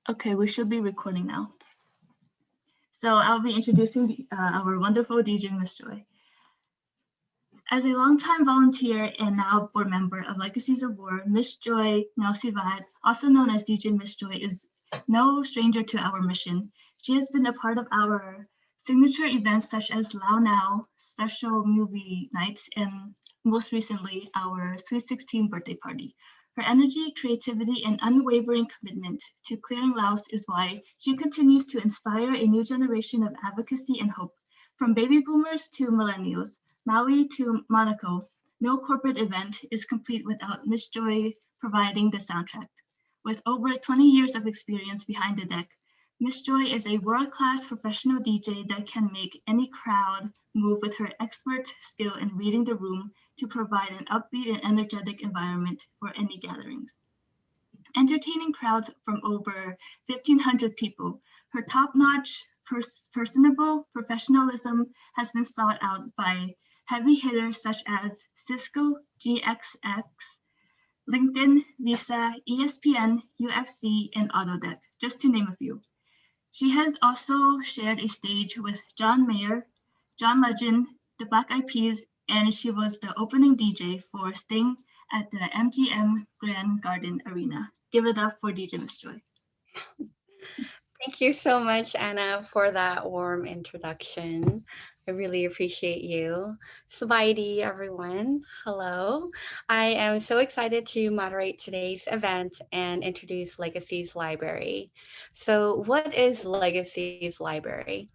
Okay, we should be recording now. So I'll be introducing our wonderful DJ, Miss Joy. As a longtime volunteer and now board member of Legacies of War, Miss Joy Ngaosivath, also known as DJ Miss Joy, is no stranger to our mission. She has been a part of our signature events such as Lao Now, special movie nights, and most recently, our Sweet 16 birthday party. Her energy, creativity, and unwavering commitment to clearing Laos is why she continues to inspire a new generation of advocacy and hope. From baby boomers to millennials, Maui to Monaco, no corporate event is complete without Miss Joy providing the soundtrack. With over 20 years of experience behind the deck, Miss Joy is a world-class professional DJ that can make any crowd move with her expert skill in reading the room to provide an upbeat and energetic environment for any gatherings. Entertaining crowds from over 1,500 people, her top-notch, personable professionalism has been sought out by heavy hitters such as Cisco, GXX, LinkedIn, Visa, ESPN, UFC, and Autodeck, just to name a few. She has also shared a stage with John Mayer, John Legend, the Black Eyed Peas, and she was the opening DJ for Sting at the MGM Grand Garden Arena. Give it up for DJ Miss Joy. Thank you so much, Anna, for that warm introduction. I really appreciate you. Swaiti, everyone. Hello. I am so excited to moderate today's event and introduce Legacies Library. So, what is Legacies Library?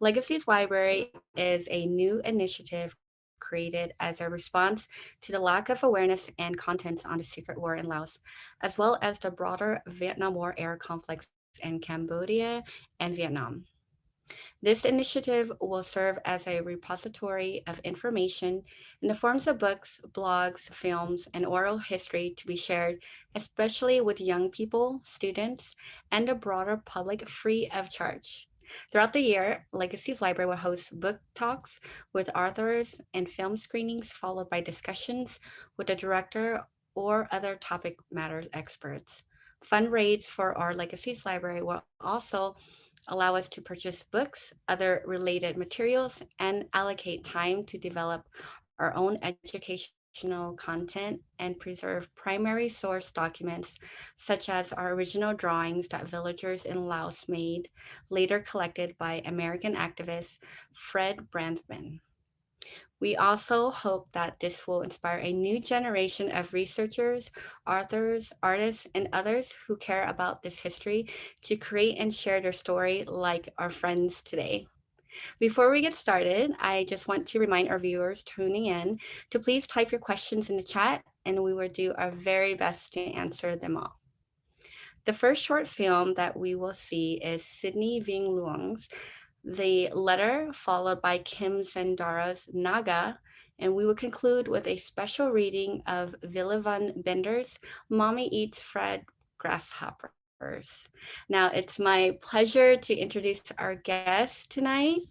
Legacies Library is a new initiative created as a response to the lack of awareness and contents on the Secret War in Laos, as well as the broader Vietnam War era conflicts in Cambodia and Vietnam. This initiative will serve as a repository of information in the forms of books, blogs, films, and oral history to be shared, especially with young people, students, and the broader public free of charge. Throughout the year, Legacies Library will host book talks with authors and film screenings, followed by discussions with the director or other topic matters experts. Fundraise for our Legacies Library will also allow us to purchase books, other related materials, and allocate time to develop our own educational content and preserve primary source documents, such as our original drawings that villagers in Laos made, later collected by American activist Fred Brandman. We also hope that this will inspire a new generation of researchers, authors, artists, and others who care about this history to create and share their story like our friends today. Before we get started, I just want to remind our viewers tuning in to please type your questions in the chat and we will do our very best to answer them all. The first short film that we will see is Sydney Viengluang's The Letter, followed by Kim Sandara's Naga, and we will conclude with a special reading of Vilayvanh Bender's Mommy Eats Fried Grasshoppers. Now, it's my pleasure to introduce our guest tonight.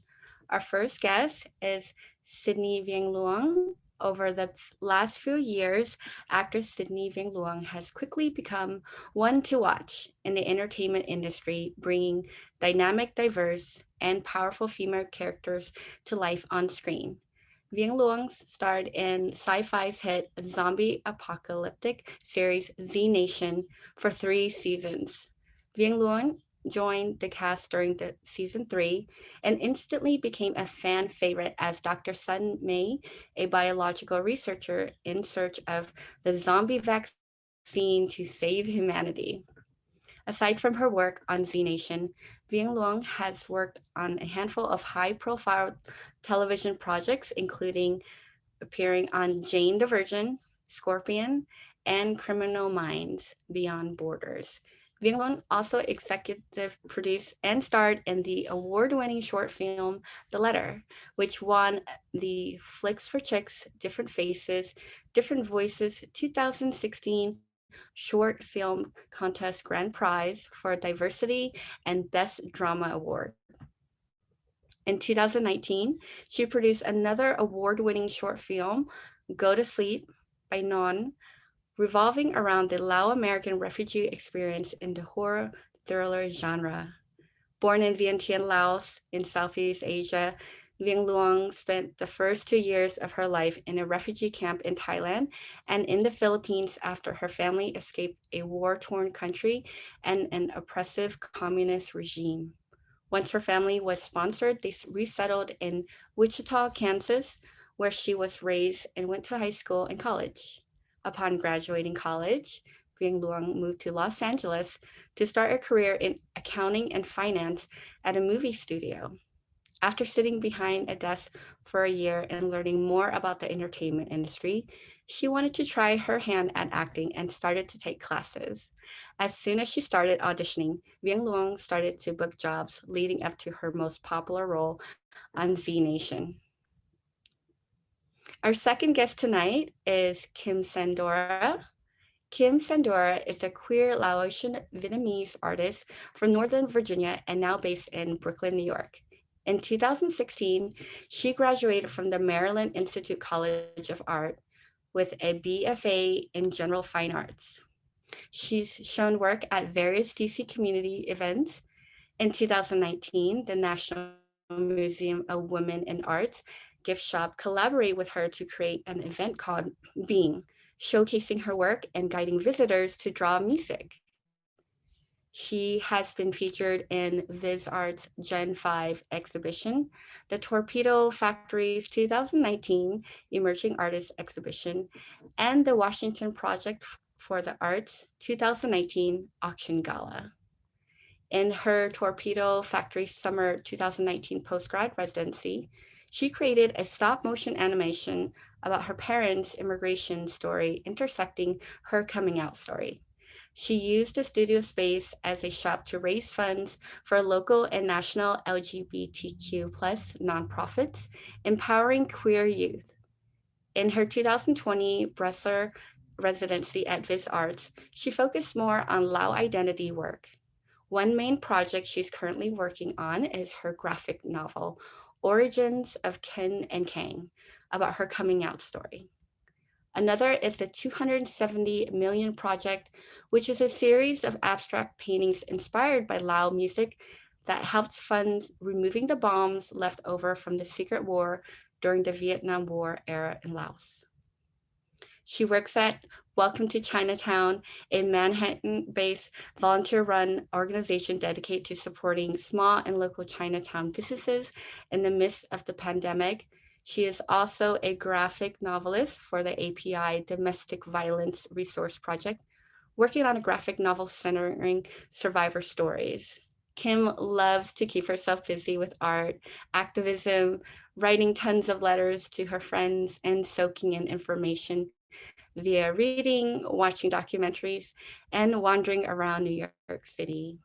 Our first guest is Sydney Viengluang. Over the last few years, actor Sydney Viengluang has quickly become one to watch in the entertainment industry, bringing dynamic, diverse, and powerful female characters to life on screen. Viengluang starred in Sci-Fi's hit zombie apocalyptic series Z Nation for 3 seasons. Viengluang joined the cast during the season 3 and instantly became a fan favorite as Dr. Sun Mei, a biological researcher in search of the zombie vaccine to save humanity. Aside from her work on Z Nation, Viengluang has worked on a handful of high-profile television projects, including appearing on Jane the Virgin, Scorpion, and Criminal Minds Beyond Borders. Viengluang also executive produced and starred in the award-winning short film The Letter, which won the Flicks for Chicks Different Faces, Different Voices 2016 Short Film Contest Grand Prize for Diversity and Best Drama Award. In 2019, she produced another award-winning short film, Go to Sleep by Non, revolving around the Lao American refugee experience in the horror thriller genre. Born in Vientiane, Laos, in Southeast Asia, Viengluang spent the first 2 years of her life in a refugee camp in Thailand and in the Philippines after her family escaped a war-torn country and an oppressive communist regime. Once her family was sponsored, they resettled in Wichita, Kansas, where she was raised and went to high school and college. Upon graduating college, Vieng Luang moved to Los Angeles to start a career in accounting and finance at a movie studio. After sitting behind a desk for a year and learning more about the entertainment industry, she wanted to try her hand at acting and started to take classes. As soon as she started auditioning, Vieng Luang started to book jobs, leading up to her most popular role on Z Nation. Our second guest tonight is Kim Sandora. Kim Sandora is a queer Laotian Vietnamese artist from Northern Virginia and now based in Brooklyn, New York. In 2016, she graduated from the Maryland Institute College of Art with a BFA in General Fine Arts. She's shown work at various DC community events. In 2019, the National Museum of Women in Arts gift shop collaborated with her to create an event called Being, showcasing her work and guiding visitors to draw music. She has been featured in Viz Art's Gen 5 exhibition, the Torpedo Factory's 2019 Emerging Artists exhibition, and the Washington Project for the Arts 2019 auction gala. In her Torpedo Factory Summer 2019 postgrad residency, she created a stop motion animation about her parents' immigration story intersecting her coming out story. She used the studio space as a shop to raise funds for local and national LGBTQ plus nonprofits, empowering queer youth. In her 2020 Bressler residency at Viz Arts, she focused more on Lao identity work. One main project she's currently working on is her graphic novel, Origins of Ken and Kang, about her coming out story. Another is the 270 Million Project, which is a series of abstract paintings inspired by Lao music that helped fund removing the bombs left over from the secret war during the Vietnam War era in Laos. She works at Welcome to Chinatown, a Manhattan-based volunteer-run organization dedicated to supporting small and local Chinatown businesses in the midst of the pandemic. She is also a graphic novelist for the API Domestic Violence Resource Project, working on a graphic novel centering survivor stories. Kim loves to keep herself busy with art, activism, writing tons of letters to her friends, and soaking in information via reading, watching documentaries, and wandering around New York City.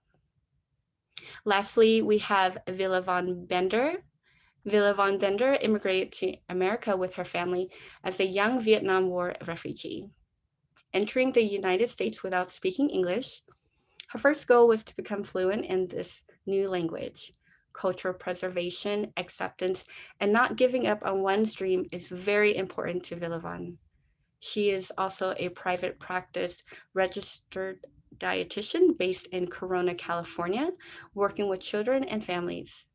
Lastly, we have Vilayvanh Bender. Vilayvanh Bender immigrated to America with her family as a young Vietnam War refugee. Entering the United States without speaking English, her first goal was to become fluent in this new language. Cultural preservation, acceptance, and not giving up on one's dream is very important to Vilayvanh. She is also a private practice registered dietitian based in Corona, California, working with children and families.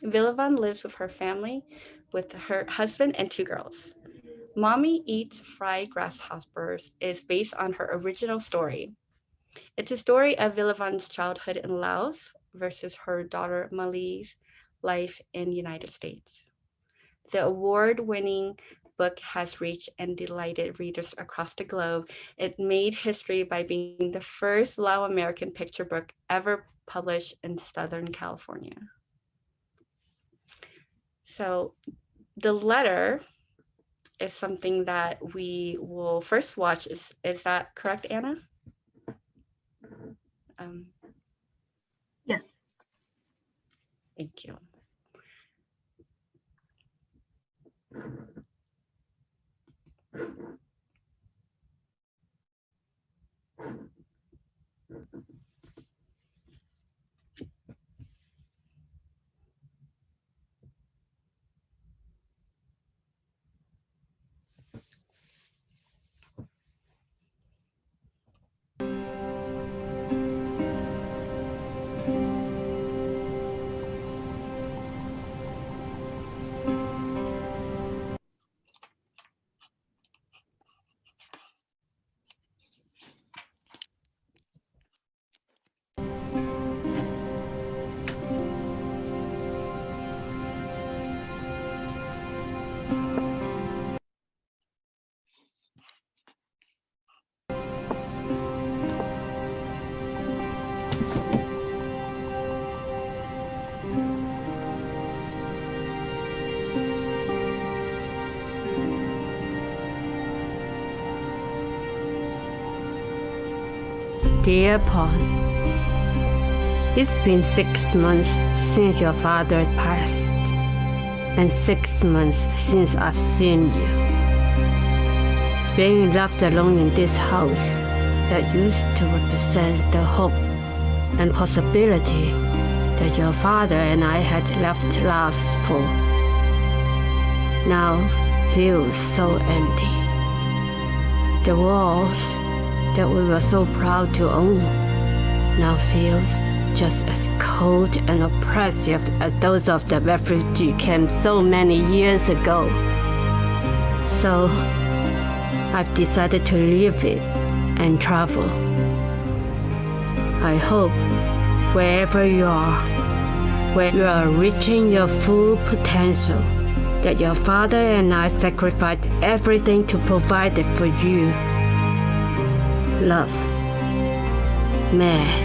Vilayvanh lives with her family, with her husband and 2 girls. Mommy Eats Fried Grasshoppers is based on her original story. It's a story of Vilayvann's childhood in Laos versus her daughter Mali's life in the United States. The award-winning book has reached and delighted readers across the globe. It made history by being the first Lao American picture book ever published in Southern California. So the letter is something that we will first watch. Is that correct, Anna? Yes. Thank you. Dear Paul, it's been 6 months since your father passed, and 6 months since I've seen you. Being left alone in this house that used to represent the hope and possibility that your father and I had left last for, now feels so empty. The walls that we were so proud to own now feels just as cold and oppressive as those of the refugee camp so many years ago. So I've decided to leave it and travel. I hope wherever you are, where you are reaching your full potential, that your father and I sacrificed everything to provide it for you. Love, Mẹ.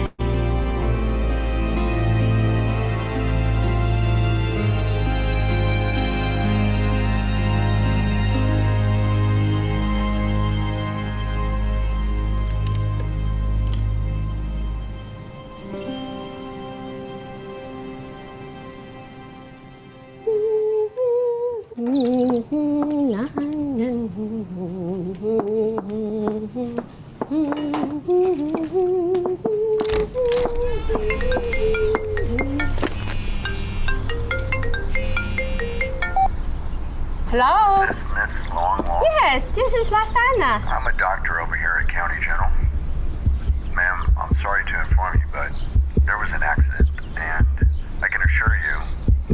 Hello? This is Miss Longwall. Yes, this is Lasana. I'm a doctor over here at County General. Ma'am, I'm sorry to inform you, but there was an accident, and I can assure you,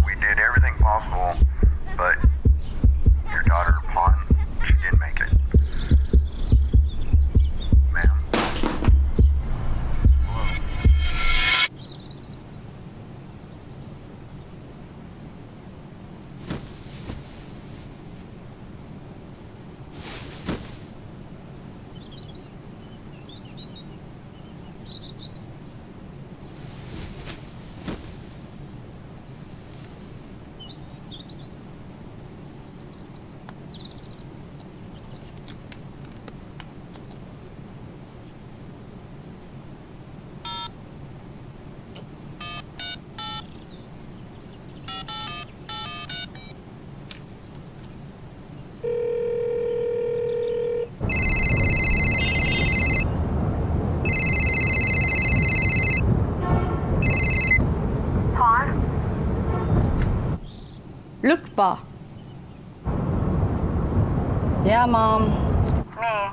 we did everything possible, but your daughter, Pawn, she didn't make it. Ma'am? Look, Pa. Yeah, Mom. Me.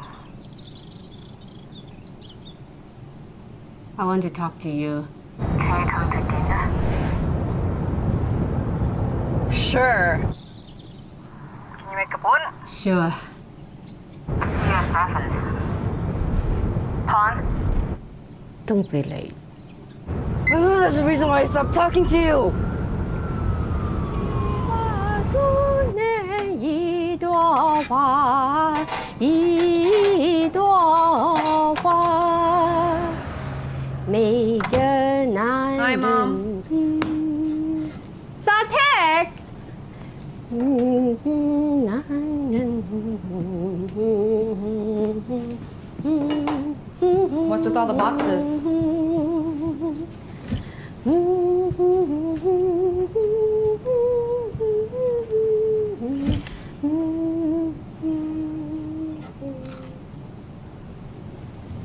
I want to talk to you. Can you come to dinner? Sure. Can you make a point? Sure. Yes, preference. Pawn? Don't be late. That's the reason why I stopped talking to you. Hi, Mom. Satek! What's with all the boxes?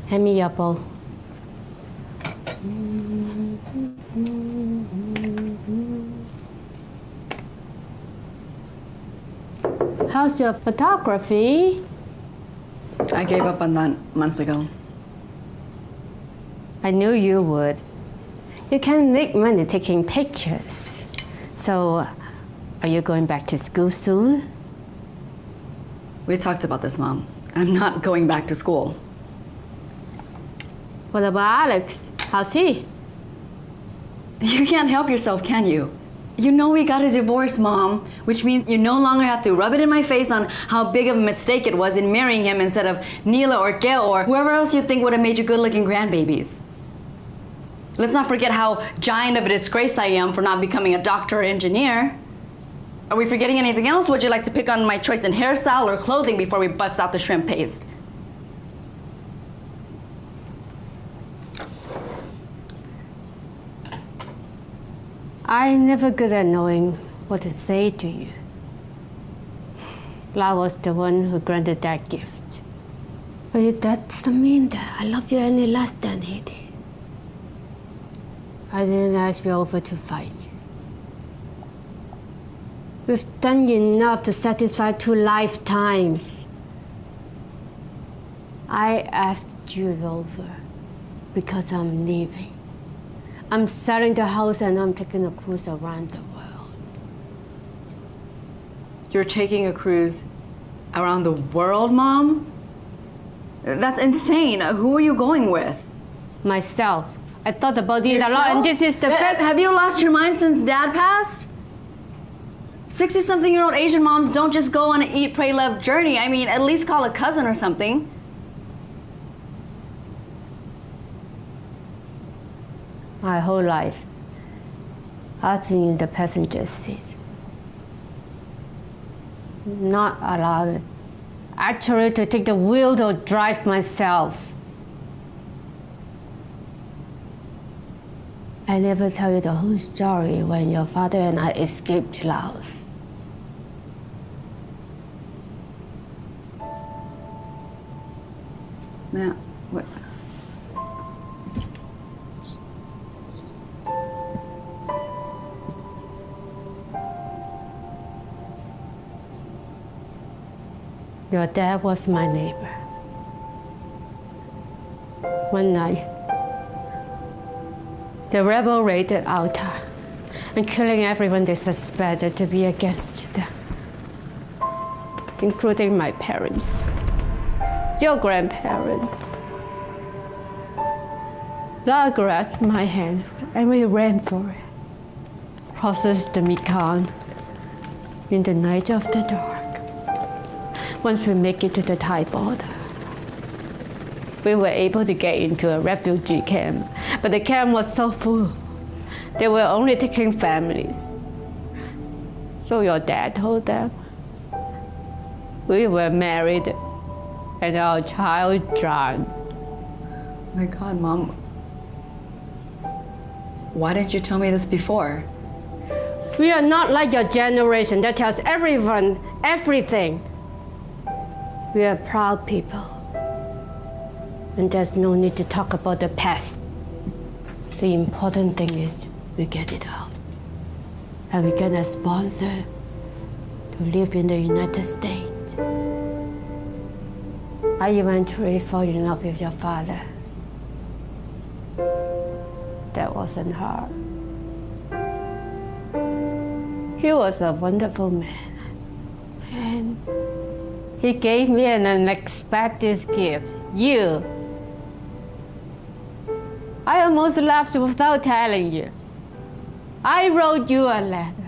Hand me your bowl. How's your photography? I gave up on that months ago. I knew you would. You can make money taking pictures. So, are you going back to school soon? We talked about this, Mom. I'm not going back to school. What about Alex? How's he? You can't help yourself, can you? You know we got a divorce, Mom, which means you no longer have to rub it in my face on how big of a mistake it was in marrying him instead of Neela or Gail or whoever else you think would have made you good-looking grandbabies. Let's not forget how giant of a disgrace I am for not becoming a doctor or engineer. Are we forgetting anything else? Would you like to pick on my choice in hairstyle or clothing before we bust out the shrimp paste? I'm never good at knowing what to say to you. I was the one who granted that gift. But that doesn't mean that I love you any less than he did. I didn't ask you over to fight you. We've done enough to satisfy 2 lifetimes. I asked you over because I'm leaving. I'm selling the house and I'm taking a cruise around the world. You're taking a cruise around the world, Mom? That's insane. Who are you going with? Myself. I thought about it a lot, and this is the first. Have you lost your mind since Dad passed? 60-something-year-old Asian moms don't just go on an eat, pray, love journey. I mean, at least call a cousin or something. My whole life, I've been in the passenger seat. Not allowed, actually, to take the wheel to drive myself. I never tell you the whole story when your father and I escaped Laos. Matt, what? Your dad was my neighbor. One night, the rebel raided Alta and killing everyone they suspected to be against them, including my parents, your grandparents. La grabbed my hand and we ran for it, crossed the Mekong in the night of the dark. Once we make it to the Thai border, we were able to get into a refugee camp, but the camp was so full. They were only taking families. So your dad told them we were married and our child drowned. My God, Mom. Why didn't you tell me this before? We are not like your generation that tells everyone everything. We are proud people. And there's no need to talk about the past. The important thing is we get it out. And we get a sponsor to live in the United States. I eventually fall in love with your father. That wasn't hard. He was a wonderful man. And he gave me an unexpected gift, you. I almost left without telling you. I wrote you a letter.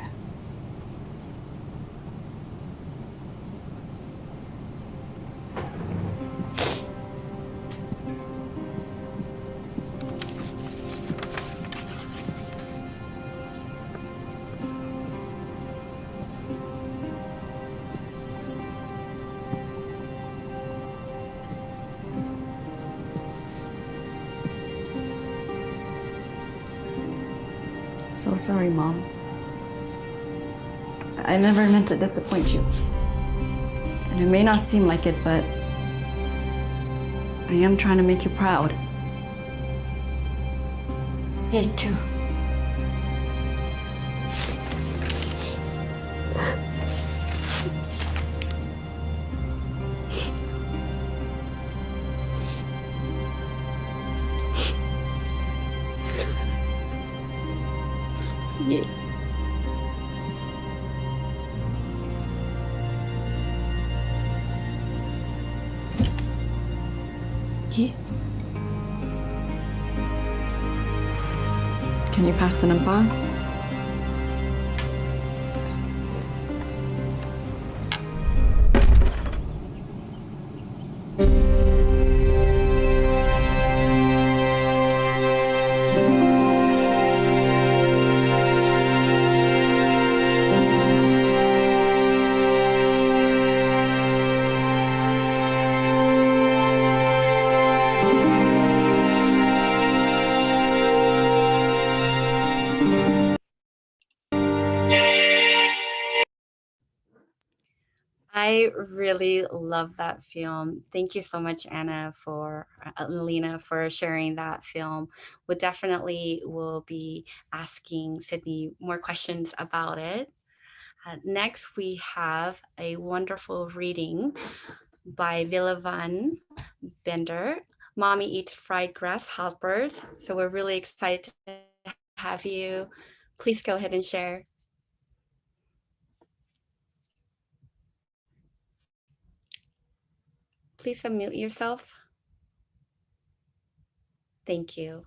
So sorry, Mom. I never meant to disappoint you. And it may not seem like it, but I am trying to make you proud. Me too. Yeah. Yeah. Can you pass the nampang? I really love that film. Thank you so much, Lena, for sharing that film. We definitely will be asking Sydney more questions about it. Next, we have a wonderful reading by Vilayvanh Bender, Mommy Eats Fried Grasshoppers. So we're really excited to have you. Please go ahead and share. Please unmute yourself. Thank you.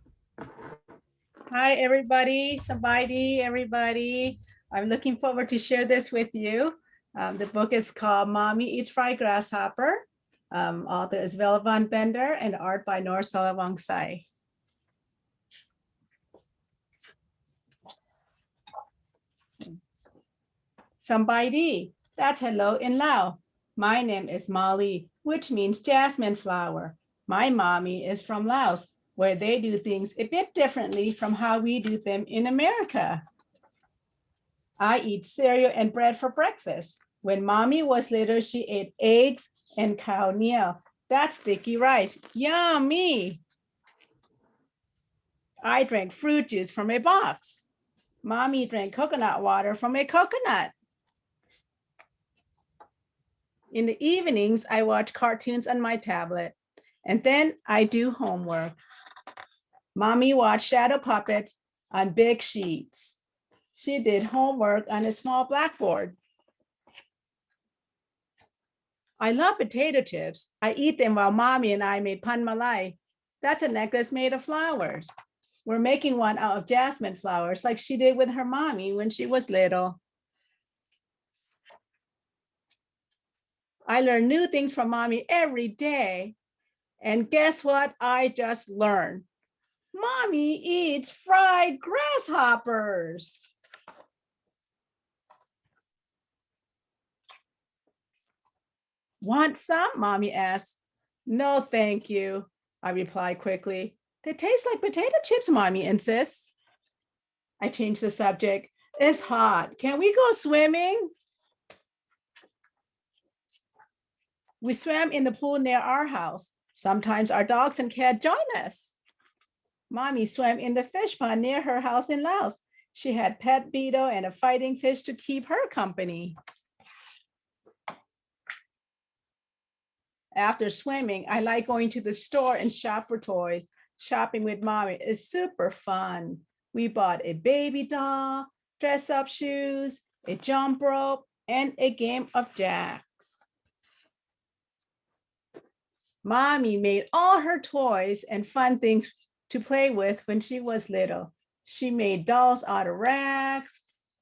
Hi, everybody. Sabaidi, everybody. I'm looking forward to share this with you. The book is called Mommy Eats Fried Grasshopper. Author is Vilayvanh Bender and art by Nor Salavangsai. Sabaidi, that's hello in Lao. My name is Molly, which means jasmine flower. My mommy is from Laos, where they do things a bit differently from how we do them in America. I eat cereal and bread for breakfast. When mommy was little, she ate eggs and khao niao. That's sticky rice. Yummy. I drank fruit juice from a box. Mommy drank coconut water from a coconut. In the evenings, I watch cartoons on my tablet, and then I do homework. Mommy watched shadow puppets on big sheets. She did homework on a small blackboard. I love potato chips. I eat them while mommy and I made pan malai. That's a necklace made of flowers. We're making one out of jasmine flowers like she did with her mommy when she was little. I learn new things from mommy every day. And guess what I just learned? Mommy eats fried grasshoppers. Want some? Mommy asked. No, thank you, I replied quickly. They taste like potato chips, mommy insists. I changed the subject. It's hot. Can we go swimming? We swam in the pool near our house. Sometimes our dogs and cat join us. Mommy swam in the fish pond near her house in Laos. She had pet beetle and a fighting fish to keep her company. After swimming, I like going to the store and shop for toys. Shopping with mommy is super fun. We bought a baby doll, dress-up shoes, a jump rope, and a game of jacks. Mommy made all her toys and fun things to play with when she was little. She made dolls out of rags,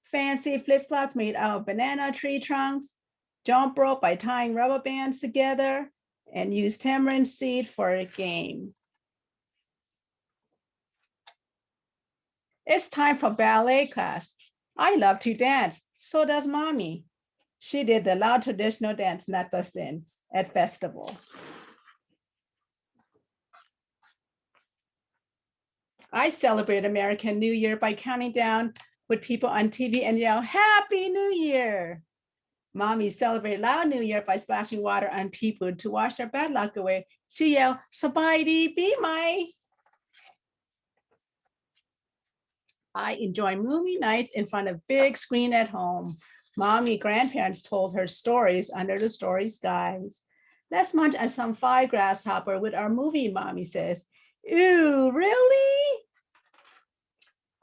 fancy flip-flops made out of banana tree trunks, jump rope by tying rubber bands together, and used tamarind seed for a game. It's time for ballet class. I love to dance, so does mommy. She did the Lao traditional dance Natasin at festival. I celebrate American New Year by counting down with people on TV and yell, Happy New Year. Mommy celebrate Lao New Year by splashing water on people to wash their bad luck away. She yelled, Sabaidi, be my. I enjoy movie nights in front of big screen at home. Mommy grandparents told her stories under the story skies. Let's munch on some fried grasshopper with our movie, mommy says. Ew, really?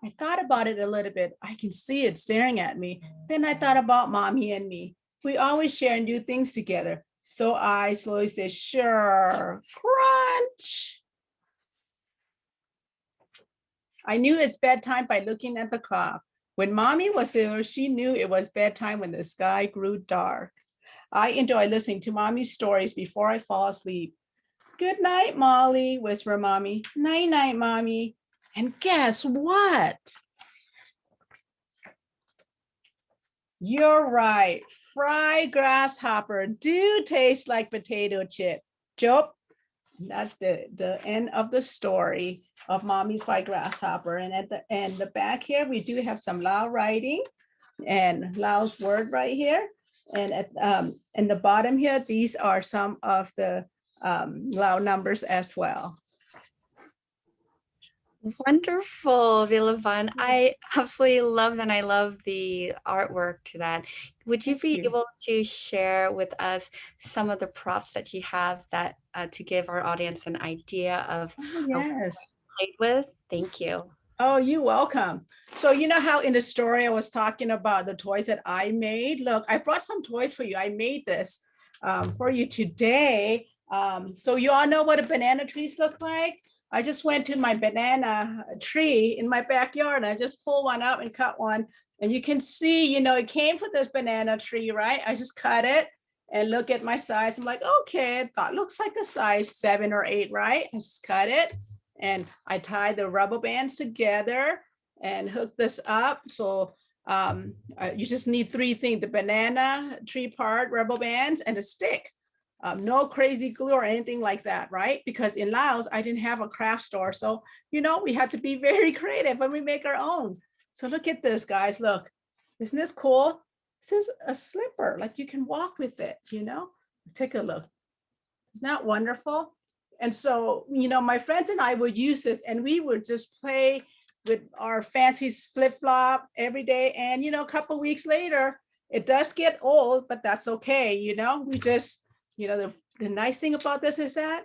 I thought about it a little bit. I can see it staring at me. Then I thought about mommy and me. We always share and do things together. So I slowly said, sure, crunch. I knew it's bedtime by looking at the clock. When mommy was little, she knew it was bedtime when the sky grew dark. I enjoy listening to mommy's stories before I fall asleep. Good night, Molly, whispered mommy. Night, night, mommy. And guess what? You're right. Fried grasshopper do taste like potato chip. Joke. That's the end of the story of mommy's fried grasshopper. And at the end, the back here, we do have some Lao writing and Lao's word right here. And in the bottom here, these are some of the Lao numbers as well. Wonderful, Vilayvanh. I absolutely love that. I love the artwork to that. Would you Thank be you. able to share with us some of the props that you have that to give our audience an idea of Oh, yes. played with? Thank you. Oh, you're welcome. So you know how in the story I was talking about the toys that I made? Look, I brought some toys for you. I made this for you today. So you all know what a banana trees look like? I just went to my banana tree in my backyard and I just pulled one up and cut one. And you can see, you know, it came from this banana tree, right? I just cut it and look at my size. I'm like, okay, that looks like a size 7 or 8, right? I just cut it. And I tie the rubber bands together and hook this up. So you just need 3 things: the banana tree part, rubber bands, and a stick. No crazy glue or anything like that, right? Because in Laos, I didn't have a craft store. So, you know, we had to be very creative when we make our own. So look at this, guys. Look, isn't this cool? This is a slipper, like you can walk with it, you know? Take a look. Isn't that wonderful? And so, you know, my friends and I would use this and we would just play with our fancy flip-flop every day. And, you know, a couple of weeks later, it does get old, but that's okay. You know, we just, you know, the nice thing about this is that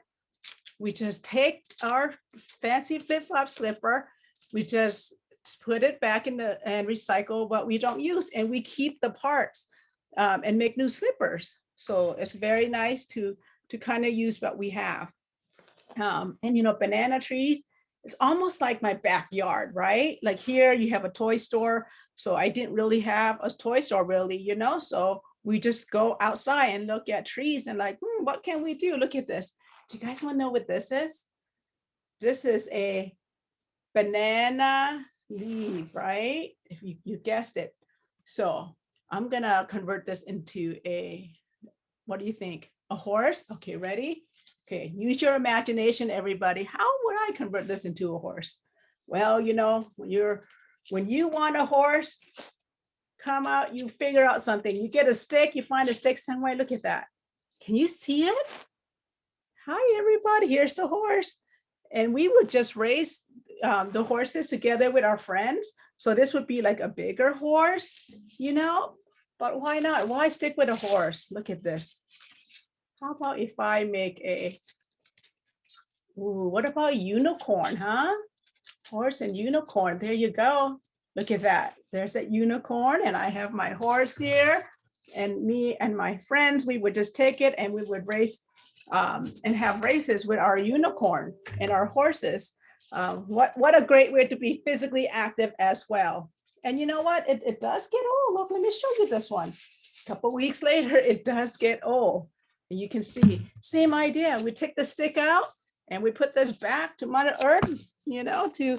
we just take our fancy flip-flop slipper, we just put it back in the and recycle what we don't use, and we keep the parts and make new slippers. So it's very nice to kind of use what we have. And you know, banana trees, it's almost like my backyard, right? Like here you have a toy store. So I didn't really have a toy store really, you know, so we just go outside and look at trees and like, what can we do? Look at this. Do you guys want to know what this is? This is a banana leaf, right? If you guessed it. So I'm gonna convert this into a, what do you think? A horse? Okay, ready? Okay, use your imagination, everybody. How would I convert this into a horse? Well, you know, when you want a horse, come out, you figure out something. You get a stick, you find a stick somewhere. Look at that. Can you see it? Hi, everybody. Here's the horse. And we would just race the horses together with our friends. So this would be like a bigger horse, you know, but why not? Why stick with a horse? Look at this. How about if I make a, ooh, what about unicorn, huh? Horse and unicorn, there you go. Look at that, there's that unicorn and I have my horse here and me and my friends, we would just take it and we would race and have races with our unicorn and our horses. What a great way to be physically active as well. And you know what, it does get old. Look, let me show you this one. A couple weeks later, it does get old. And you can see, same idea. We take the stick out and we put this back to Mother Earth, you know, to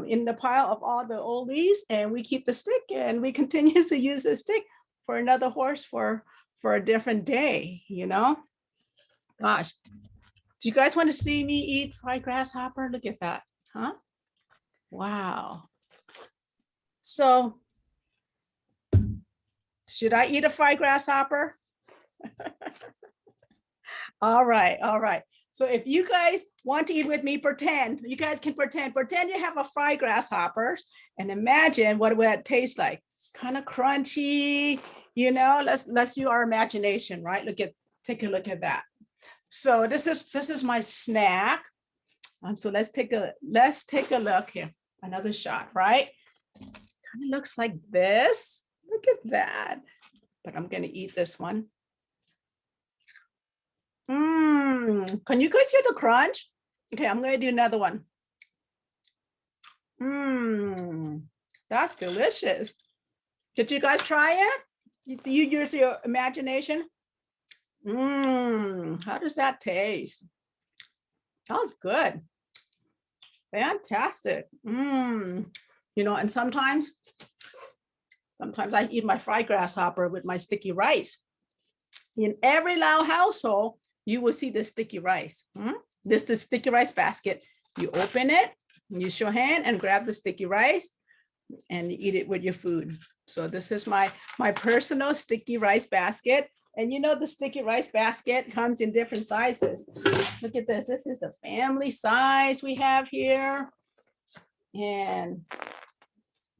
in the pile of all the old leaves, and we keep the stick and we continue to use the stick for another horse for a different day, you know. Gosh, do you guys want to see me eat fried grasshopper? Look at that, huh? Wow. So should I eat a fried grasshopper? All right, all right. So if you guys want to eat with me, pretend, you guys can pretend you have a fried grasshoppers and imagine what would it taste like. Kind of crunchy, you know, let's do our imagination, right? Take a look at that. So this is my snack. So let's take a look here. Another shot, right? Kind of looks like this. Look at that. But I'm gonna eat this one. Can you guys hear the crunch? Okay, I'm gonna do another one. That's delicious. Did you guys try it? Do you use your imagination? How does that taste? That was good. Fantastic. You know, and sometimes I eat my fried grasshopper with my sticky rice. In every Lao household, you will see the sticky rice. This is the sticky rice basket. You open it, use your hand and grab the sticky rice, and you eat it with your food. So this is my personal sticky rice basket. And you know, the sticky rice basket comes in different sizes. Look at this. This is the family size we have here. And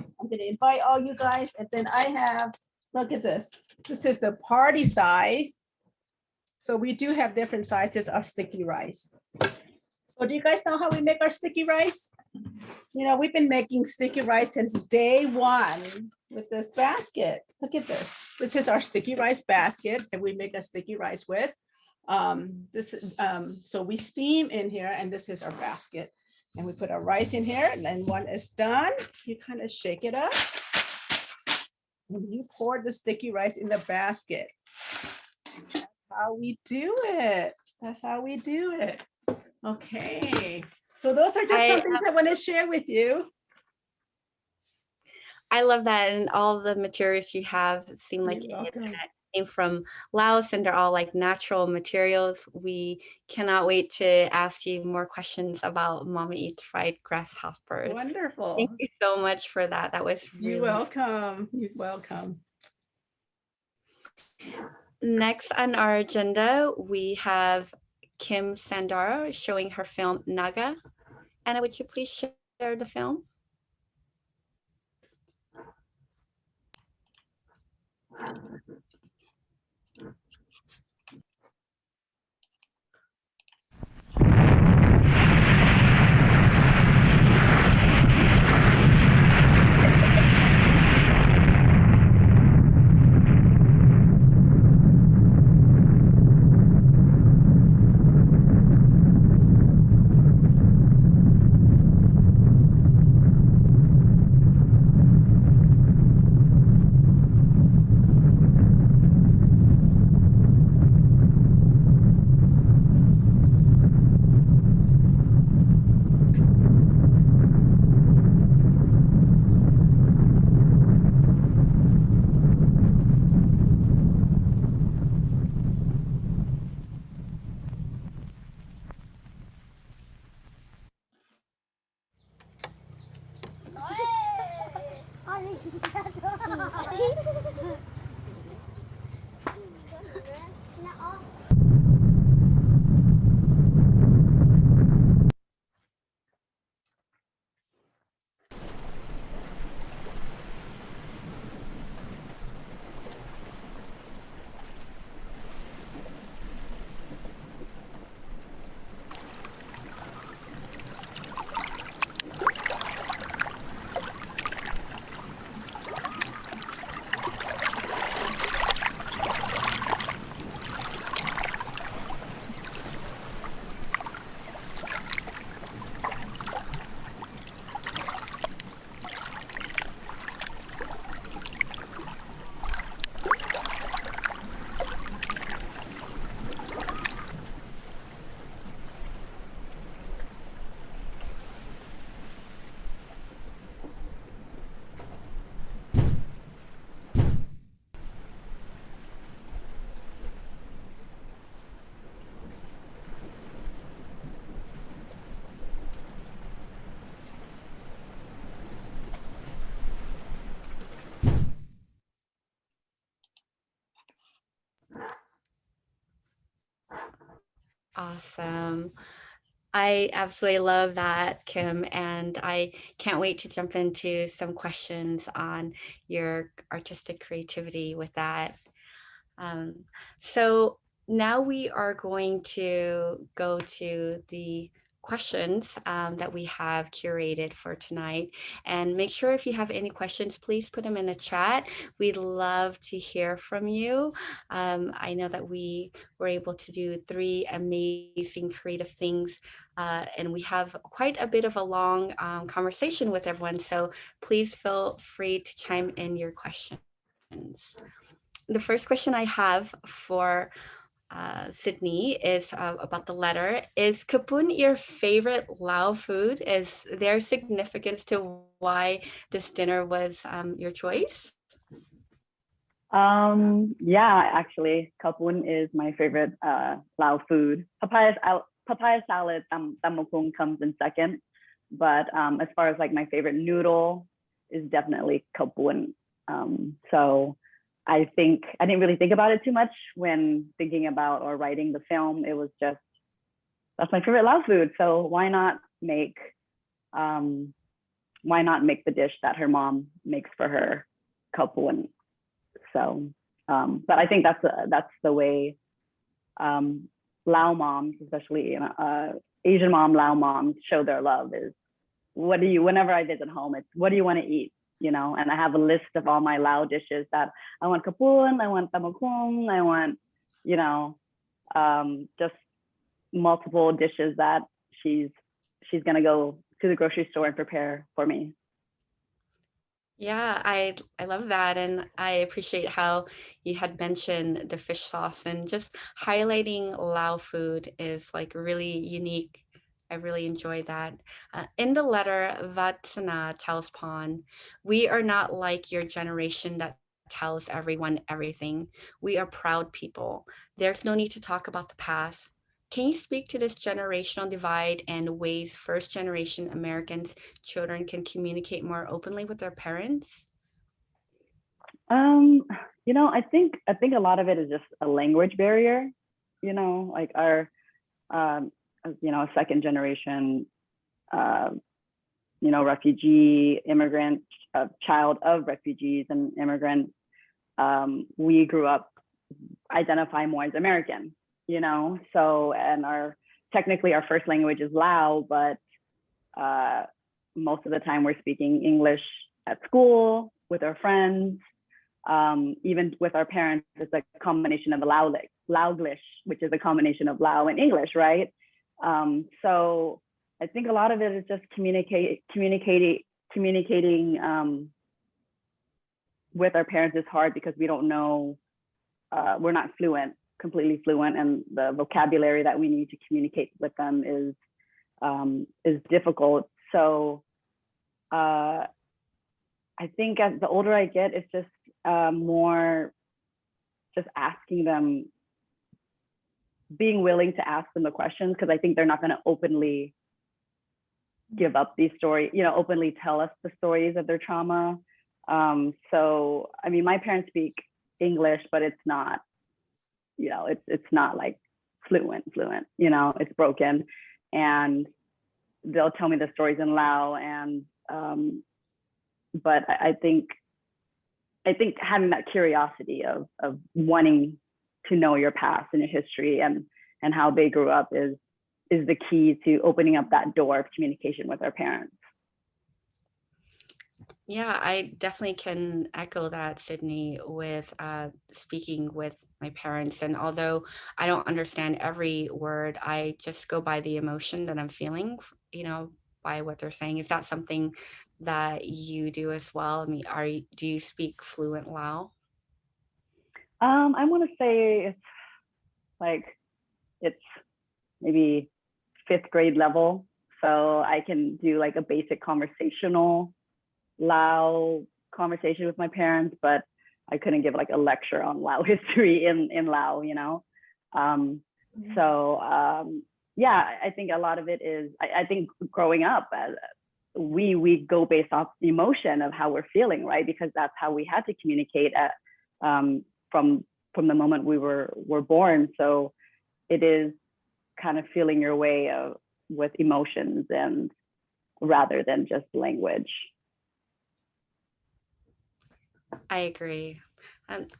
I'm going to invite all you guys. And then I have, look at this. This is the party size. So we do have different sizes of sticky rice. So do you guys know how we make our sticky rice? You know, we've been making sticky rice since day one with this basket. Look at this. This is our sticky rice basket that we make a sticky rice with. So we steam in here, and this is our basket. And we put our rice in here, and then when it's done, you kind of shake it up. And you pour the sticky rice in the basket. That's how we do it. That's how we do it. Okay. So those are just some things I want to share with you. I love that, and all the materials you have seem like it came from Laos, and they're all like natural materials. We cannot wait to ask you more questions about Mama Eats Fried Grasshoppers. Wonderful. Thank you so much for that. That was really— You're welcome. You're welcome. Next on our agenda, we have Kim Sandara showing her film Naga. Anna, would you please share the film? Awesome. I absolutely love that, Kim, and I can't wait to jump into some questions on your artistic creativity with that. So now we are going to go to the questions that we have curated for tonight, and make sure if you have any questions, please put them in the chat. We'd love to hear from you. I know that we were able to do 3 amazing creative things, and we have quite a bit of a long conversation with everyone, so please feel free to chime in your questions. The first question I have for Sydney is about the letter. Is kapun your favorite Lao food? Is there significance to why this dinner was your choice? Yeah, actually, kapun is my favorite Lao food. Papaya salad, tamokung comes in second. But as far as like my favorite noodle, is definitely kapun. So I think I didn't really think about it too much when thinking about or writing the film. It was just, that's my favorite Lao food. So why not make the dish that her mom makes for her, kapun. So, but I think that's the way Lao moms, especially Asian Lao moms, show their love is, whenever I visit home, it's what do you want to eat? You know, and I have a list of all my Lao dishes that I want kapun, I want tamakung, I want, you know, just multiple dishes that she's gonna go to the grocery store and prepare for me. Yeah, I love that, and I appreciate how you had mentioned the fish sauce, and just highlighting Lao food is like really unique. I really enjoy that. In the letter, Vatsana tells Pon, "We are not like your generation that tells everyone everything. We are proud people. There's no need to talk about the past." Can you speak to this generational divide and ways first generation Americans children can communicate more openly with their parents? You know, I think a lot of it is just a language barrier. You know, like our, you know, second generation, you know, refugee, immigrant, child of refugees and immigrants. We grew up identify more as American. You know, so, and technically our first language is Lao, but most of the time we're speaking English at school with our friends, even with our parents. It's a combination of the Laoglish, which is a combination of Lao and English, right? So I think a lot of it is just communicating with our parents is hard because we don't know, we're not completely fluent, and the vocabulary that we need to communicate with them is difficult. So I think as the older I get, it's just more just asking them, being willing to ask them the questions, because I think they're not going to openly give up these stories, you know, openly tell us the stories of their trauma. So I mean, my parents speak English, but it's not, you know, it's not like fluent, you know, it's broken, and they'll tell me the stories in Lao. And but I think having that curiosity of wanting to know your past and your history and how they grew up is the key to opening up that door of communication with our parents. Yeah, I definitely can echo that, Sydney, with speaking with my parents. And although I don't understand every word, I just go by the emotion that I'm feeling, you know, by what they're saying. Is that something that you do as well? I mean, do you speak fluent Lao? I want to say it's maybe 5th grade level. So I can do like a basic conversational Lao conversation with my parents, but I couldn't give like a lecture on Lao history in Lao, you know. So yeah, I think a lot of it is, I think growing up, we go based off the emotion of how we're feeling, right? Because that's how we had to communicate from the moment we were born. So it is kind of feeling your way with emotions, and rather than just language. I agree.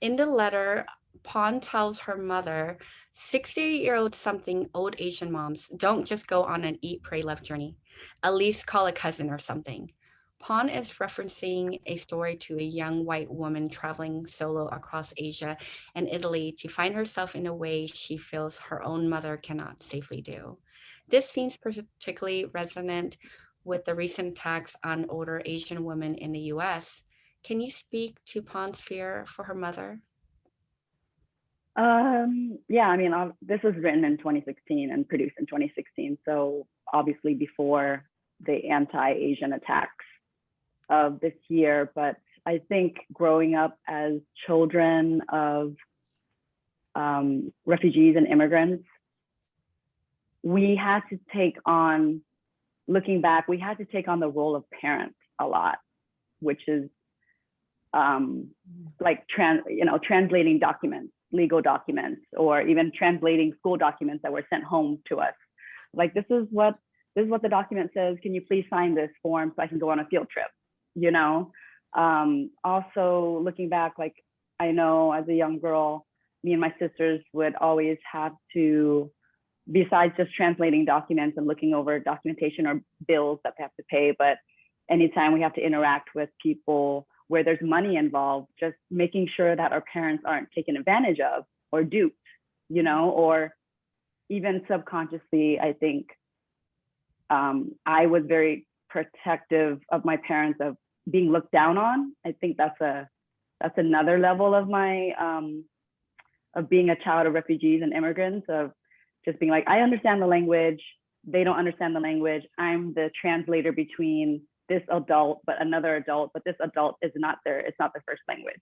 In the letter, Pon tells her mother, 60-year-old something old Asian moms don't just go on an eat, pray, love journey. At least call a cousin or something. Pon is referencing a story to a young white woman traveling solo across Asia and Italy to find herself in a way she feels her own mother cannot safely do. This seems particularly resonant with the recent attacks on older Asian women in the US. Can you speak to Pon's fear for her mother? Yeah, I mean, this was written in 2016 and produced in 2016. So obviously before the anti-Asian attacks of this year. But I think growing up as children of refugees and immigrants, we had to take on, looking back, we had to take on the role of parent a lot. which is like translating documents, legal documents, or even translating school documents that were sent home to us. Like, this is what the document says. Can you please sign this form so I can go on a field trip? You know, also looking back, like, I know as a young girl, me and my sisters would always have to, besides just translating documents and looking over documentation or bills that we have to pay, but anytime we have to interact with people where there's money involved, just making sure that our parents aren't taken advantage of or duped, you know, or even subconsciously, I think I was very protective of my parents, of being looked down on. I think that's another level of my of being a child of refugees and immigrants, of just being like, I understand the language, they don't understand the language. I'm the translator between this adult, but another adult, but this adult it's not their first language,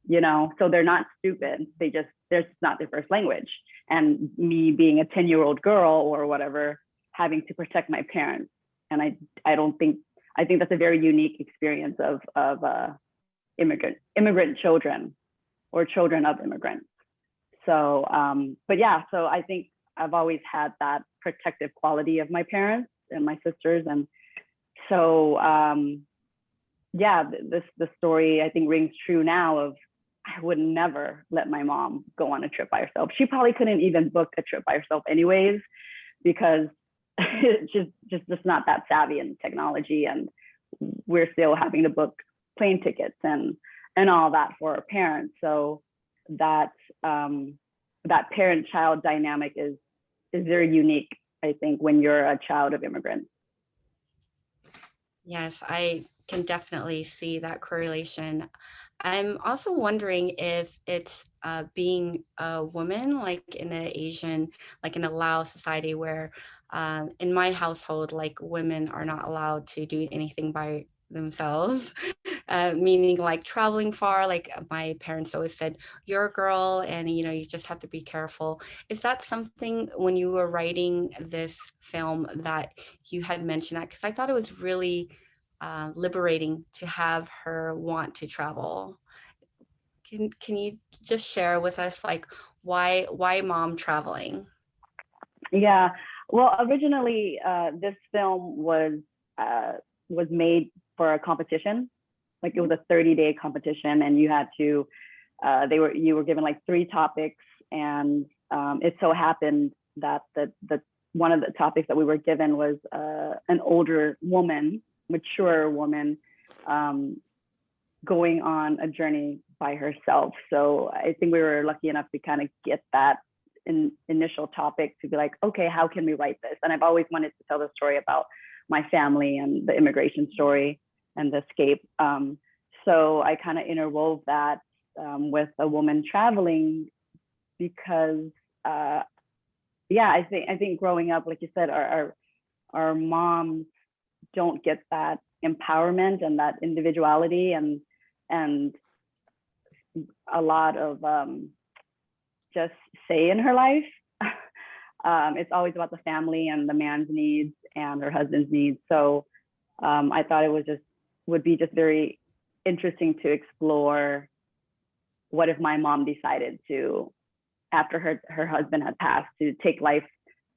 you know? So they're not stupid. There's not their first language. And me being a 10-year-old girl or whatever, having to protect my parents. And I think that's a very unique experience of immigrant children or children of immigrants. So, but yeah, so I think I've always had that protective quality of my parents and my sisters. And so, yeah, the story I think rings true now of, I would never let my mom go on a trip by herself. She probably couldn't even book a trip by herself anyways, because she's just not that savvy in technology. And we're still having to book plane tickets and all that for our parents. So that parent-child dynamic is very unique, I think, when you're a child of immigrants. Yes, I can definitely see that correlation. I'm also wondering if it's being a woman, like in an Asian, like in a Lao society, where in my household, like women are not allowed to do anything by themselves, meaning like traveling far. Like my parents always said, you're a girl and you just have to be careful. Is that something when you were writing this film that you had mentioned that? Because I thought it was really liberating to have her want to travel. Can you just share with us, like, why mom traveling? Yeah, well, originally this film was made for a competition. Like, it was a 30-day competition, and you had to you were given like 3 topics, and it so happened that the one of the topics that we were given was an older woman, mature woman, going on a journey by herself. So I think we were lucky enough to kind of get that initial topic to be like, okay, how can we write this? And I've always wanted to tell the story about my family and the immigration story and the escape. So I kind of interwove that with a woman traveling, because yeah, I think growing up, like you said, our moms don't get that empowerment and that individuality and a lot of just say in her life. It's always about the family and the man's needs and her husband's needs. So I thought it would be just very interesting to explore, what if my mom decided to, after her husband had passed, to take life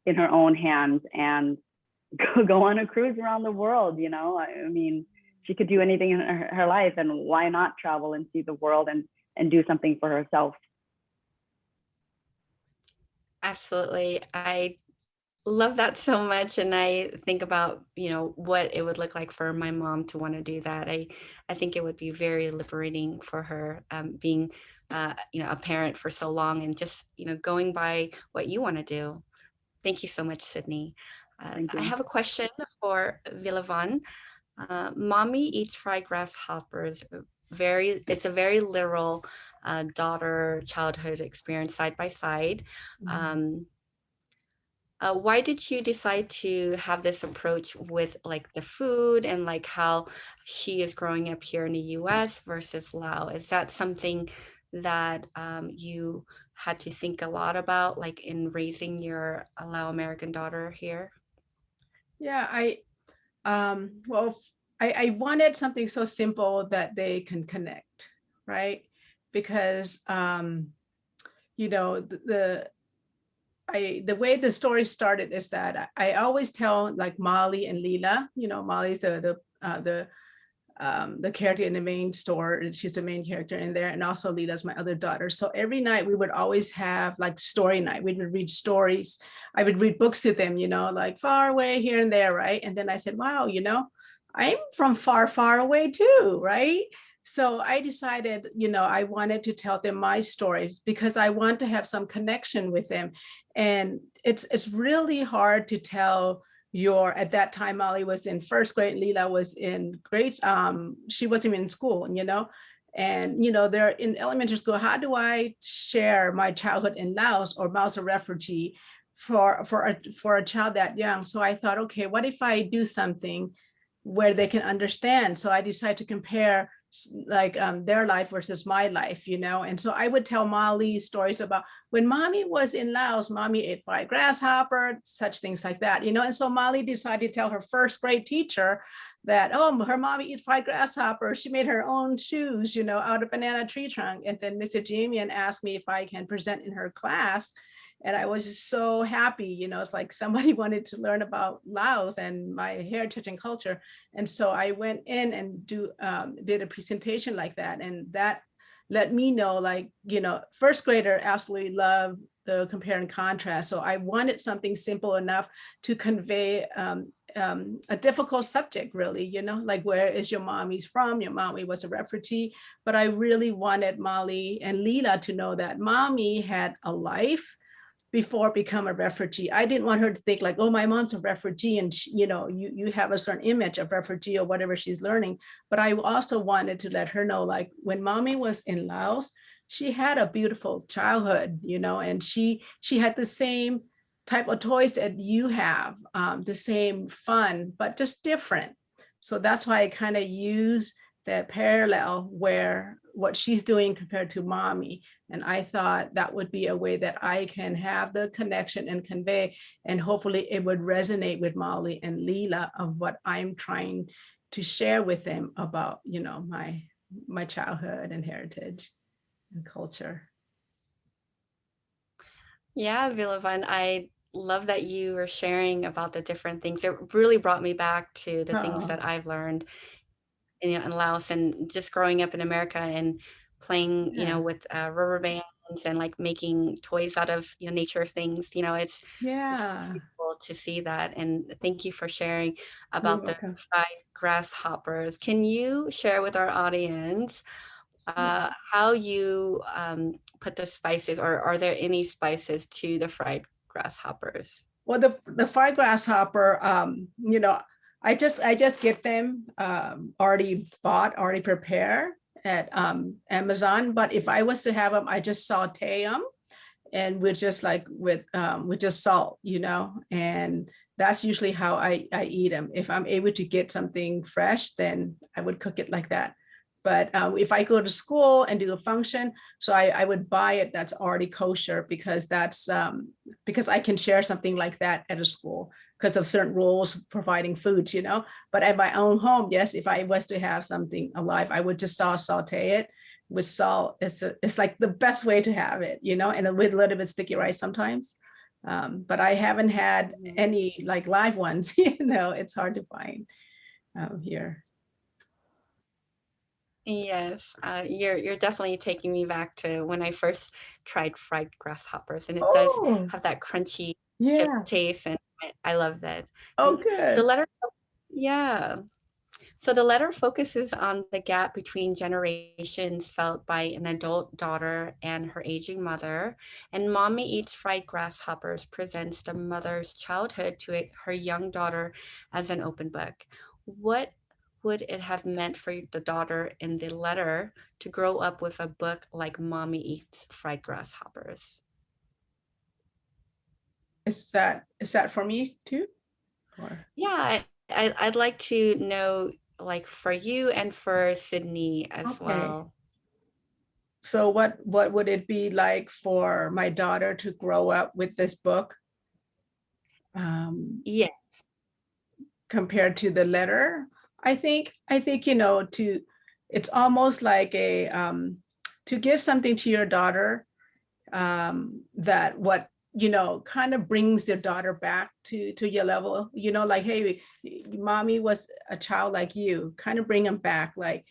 in her own hands and go on a cruise around the world. I mean, she could do anything in her life, and why not travel and see the world and do something for herself? Absolutely. I love that so much. And I think about, what it would look like for my mom to want to do that. I think it would be very liberating for her, being, a parent for so long, and just, going by what you want to do. Thank you so much, Sydney. I have a question for Vilayvanh. Mommy eats fried grasshoppers. It's a very literal daughter childhood experience side by side. Why did you decide to have this approach with like the food and like how she is growing up here in the US versus Lao? Is that something that you had to think a lot about, like in raising your Lao American daughter here? Yeah, well, I wanted something so simple that they can connect, right? Because you know, the way the story started is that I always tell like Molly and Leela, you know, Molly's the character in the main store, and she's the main character in there, and also Leela's my other daughter. So every night we would always have like story night. We would read stories. I would read books to them, you know, like far away here and there, right? And then I said, wow, you know, I'm from far, far away too, right? So I decided, you know, I wanted to tell them my stories because I want to have some connection with them. And it's really hard to tell at that time, Molly was in first grade, Leela was in grade, she wasn't even in school, you know, and, you know, they're in elementary school. How do I share my childhood in Laos or Laos a refugee for a child that young? So I thought, okay, what if I do something where they can understand? So I decided to compare like their life versus my life, you know. And so I would tell Molly stories about when mommy was in Laos, mommy ate fried grasshopper, such things like that, you know. And so Molly decided to tell her first grade teacher that, oh, her mommy eats fried grasshopper. She made her own shoes, you know, out of banana tree trunk. And then Mr. Jamian asked me if I can present in her class. And I was just so happy, you know, it's like somebody wanted to learn about Laos and my heritage and culture. And so I went in and did a presentation like that. And that let me know, like, you know, first grader absolutely love the compare and contrast. So I wanted something simple enough to convey a difficult subject, really, you know, like where is your mommy's from? Your mommy was a refugee. But I really wanted Molly and Leela to know that mommy had a life before become a refugee. I didn't want her to think like, oh, my mom's a refugee and she, you know, you have a certain image of refugee or whatever she's learning. But I also wanted to let her know, like when mommy was in Laos, she had a beautiful childhood, you know, and she had the same type of toys that you have, the same fun, but just different. So that's why I kind of use that parallel where what she's doing compared to mommy. And I thought that would be a way that I can have the connection and convey, and hopefully it would resonate with Molly and Leela of what I'm trying to share with them about, you know, my childhood and heritage and culture. Yeah, Vilayvanh, I love that you were sharing about the different things. It really brought me back to the things that I've learned in Laos and just growing up in America and playing, you know, with rubber bands and like making toys out of, you know, nature things. You know, it's beautiful to see that. And thank you for sharing about the fried grasshoppers. Can you share with our audience how you put the spices, or are there any spices to the fried grasshoppers? Well, the fried grasshopper, you know, I just get them already bought, already prepared at Amazon. But if I was to have them, I just saute them, and with just like with just salt, you know, and that's usually how I eat them. If I'm able to get something fresh, then I would cook it like that. But if I go to school and do a function, so I would buy it that's already kosher, because that's because I can share something like that at a school because of certain rules providing foods, you know. But at my own home, yes, if I was to have something alive, I would just saute it with salt. It's like the best way to have it, you know, and with a little bit sticky rice sometimes. But I haven't had any like live ones, you know, it's hard to find here. Yes, you're definitely taking me back to when I first tried fried grasshoppers, and it does have that crunchy taste, and I love that. Oh, good. The letter, yeah. So the letter focuses on the gap between generations felt by an adult daughter and her aging mother. And Mommy Eats Fried Grasshoppers presents the mother's childhood to her young daughter as an open book. What would it have meant for the daughter in the letter to grow up with a book like Mommy Eats Fried Grasshoppers? Is that for me too? Or? Yeah, I'd like to know, like for you and for Sydney as well. So what would it be like for my daughter to grow up with this book? Yes. Compared to the letter, I think, it's almost like to give something to your daughter that what kind of brings their daughter back to your level, like, hey, mommy was a child like you, kind of bring them back, like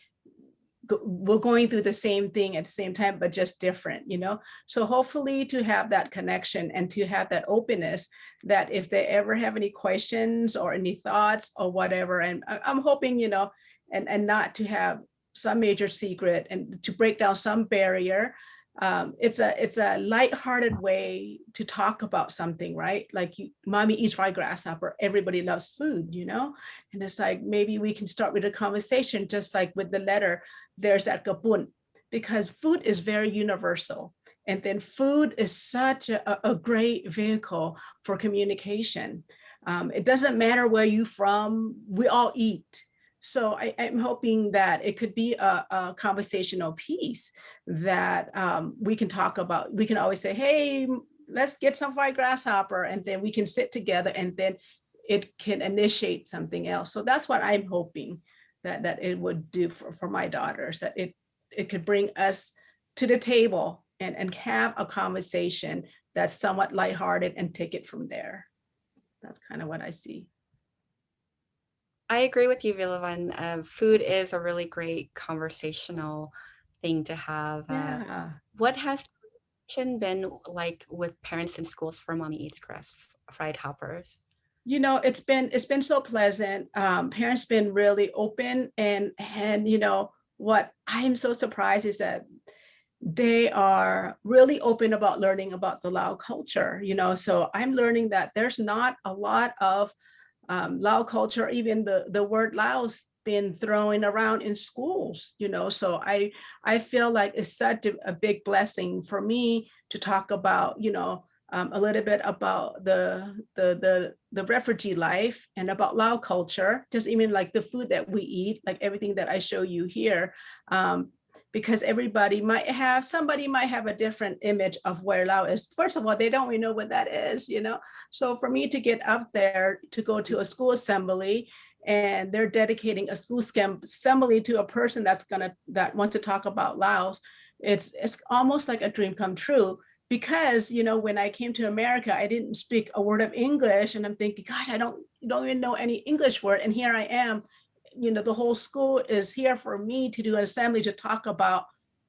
we're going through the same thing at the same time, but just different, so hopefully to have that connection and to have that openness, that if they ever have any questions or any thoughts or whatever, and I'm hoping, and not to have some major secret, and to break down some barrier. It's a lighthearted way to talk about something, right? Like, mommy eats fried grasshopper, everybody loves food, and it's like, maybe we can start with a conversation, just like with the letter, there's that kapun, because food is very universal. And then food is such a great vehicle for communication. It doesn't matter where you're from, we all eat. So I'm hoping that it could be a conversational piece that we can talk about. We can always say, hey, let's get some fried grasshopper, and then we can sit together, and then it can initiate something else. So that's what I'm hoping that it would do for my daughters, that it could bring us to the table and have a conversation that's somewhat lighthearted and take it from there. That's kind of what I see. I agree with you, Vilayvanh. Food is a really great conversational thing to have. Yeah. What has been like with parents in schools for Mommy Eats fried hoppers? It's been so pleasant. Parents been really open, and what I'm so surprised is that they are really open about learning about the Lao culture. So I'm learning that there's not a lot of Lao culture, even the word Laos been thrown around in schools, so I feel like it's such a big blessing for me to talk about, a little bit about the refugee life and about Lao culture, just even like the food that we eat, like everything that I show you here. Because somebody might have a different image of where Lao is. First of all, they don't even know what that is, So for me to get up there, to go to a school assembly, and they're dedicating a school assembly to a person that wants to talk about Laos, it's almost like a dream come true. Because, when I came to America, I didn't speak a word of English, and I'm thinking, gosh, I don't even know any English word. And here I am, the whole school is here for me to do an assembly to talk about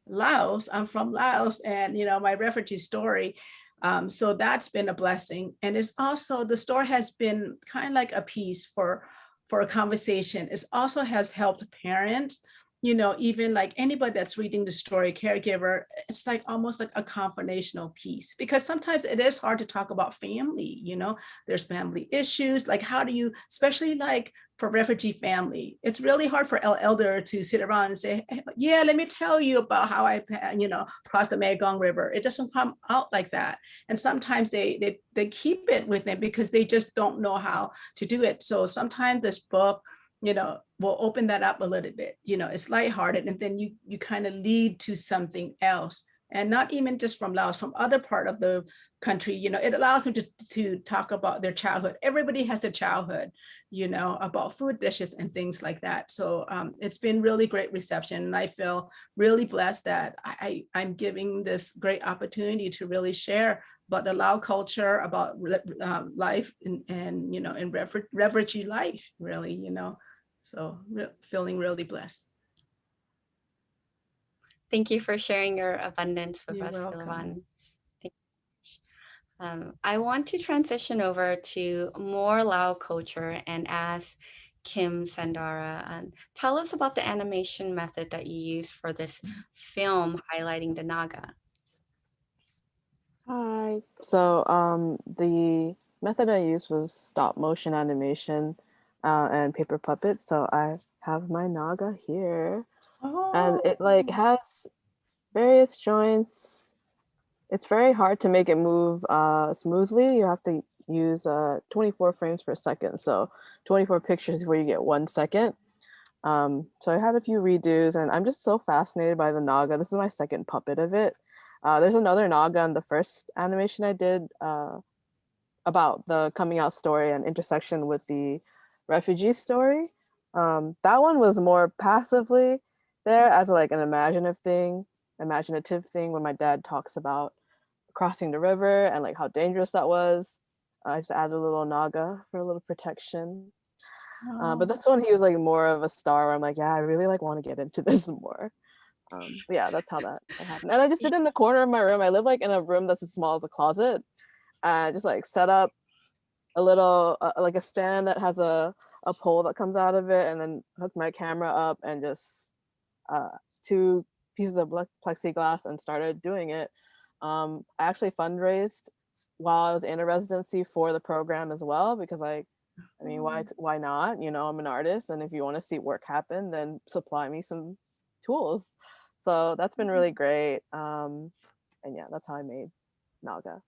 Laos. I'm from Laos, and my refugee story. So that's been a blessing. And it's also, the story has been kind of like a piece for a conversation. It also has helped parents, even like anybody that's reading the story, caregiver, it's like almost like a confirmational piece, because sometimes it is hard to talk about family, there's family issues. Like, how do you, especially like for refugee family, it's really hard for elder to sit around and say, hey, yeah, let me tell you about how I, crossed the Mekong River. It doesn't come out like that. And sometimes they keep it with them because they just don't know how to do it. So sometimes this book, we'll open that up a little bit. It's lighthearted, and then you kind of lead to something else, and not even just from Laos, from other part of the country. It allows them to talk about their childhood. Everybody has a childhood, about food dishes and things like that. So it's been really great reception, and I feel really blessed that I'm giving this great opportunity to really share about the Lao culture, about life, and in refugee life, really, So feeling really blessed. Thank you for sharing your abundance with You're us, welcome. Vilayvanh. I want to transition over to more Lao culture and ask Kim Sandara, and tell us about the animation method that you use for this film highlighting the Naga. Hi. So the method I used was stop motion animation and paper puppets. So I have my Naga here. And it like has various joints. It's very hard to make it move smoothly. You have to use 24 frames per second. So 24 pictures where you get 1 second. So I had a few redos, and I'm just so fascinated by the Naga. This is my second puppet of it. There's another Naga in the first animation I did about the coming out story and intersection with the refugee story. That one was more passively there as like an imaginative thing when my dad talks about crossing the river and like how dangerous that was. I just added a little naga for a little protection. But this one he was like more of a star where I'm like, yeah, I really like want to get into this more. But yeah, that's how that happened. And I just did it in the corner of my room. I live like in a room that's as small as a closet. And I just like set up a little like a stand that has a pole that comes out of it, and then hook my camera up and just 2 pieces of plexiglass and started doing it. I actually fundraised while I was in a residency for the program as well, because like, I mean, why not? You know, I'm an artist, and if you want to see work happen, then supply me some tools. So that's been really great. And yeah, that's how I made Naga.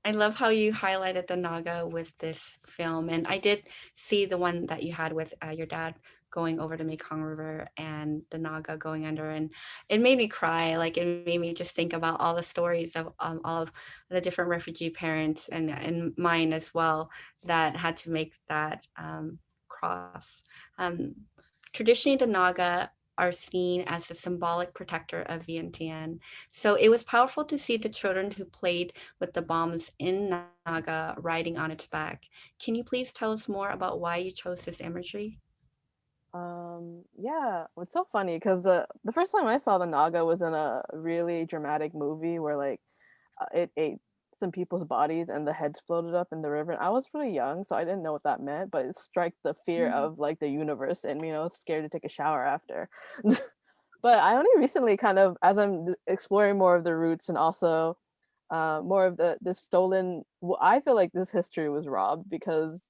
I love how you highlighted the Naga with this film. And I did see the one that you had with your dad going over the Mekong River and the Naga going under. And it made me cry. Like, it made me just think about all the stories of all of the different refugee parents and mine as well that had to make that cross. Traditionally, the Naga are seen as the symbolic protector of Vientiane. So it was powerful to see the children who played with the bombs in Naga riding on its back. Can you please tell us more about why you chose this imagery? Yeah, it's so funny because the first time I saw the Naga was in a really dramatic movie where like it ate some people's bodies and the heads floated up in the river. And I was really young, so I didn't know what that meant, but it struck the fear of like the universe and me, I was scared to take a shower after. But I only recently kind of, as I'm exploring more of the roots and also more of this stolen, I feel like this history was robbed because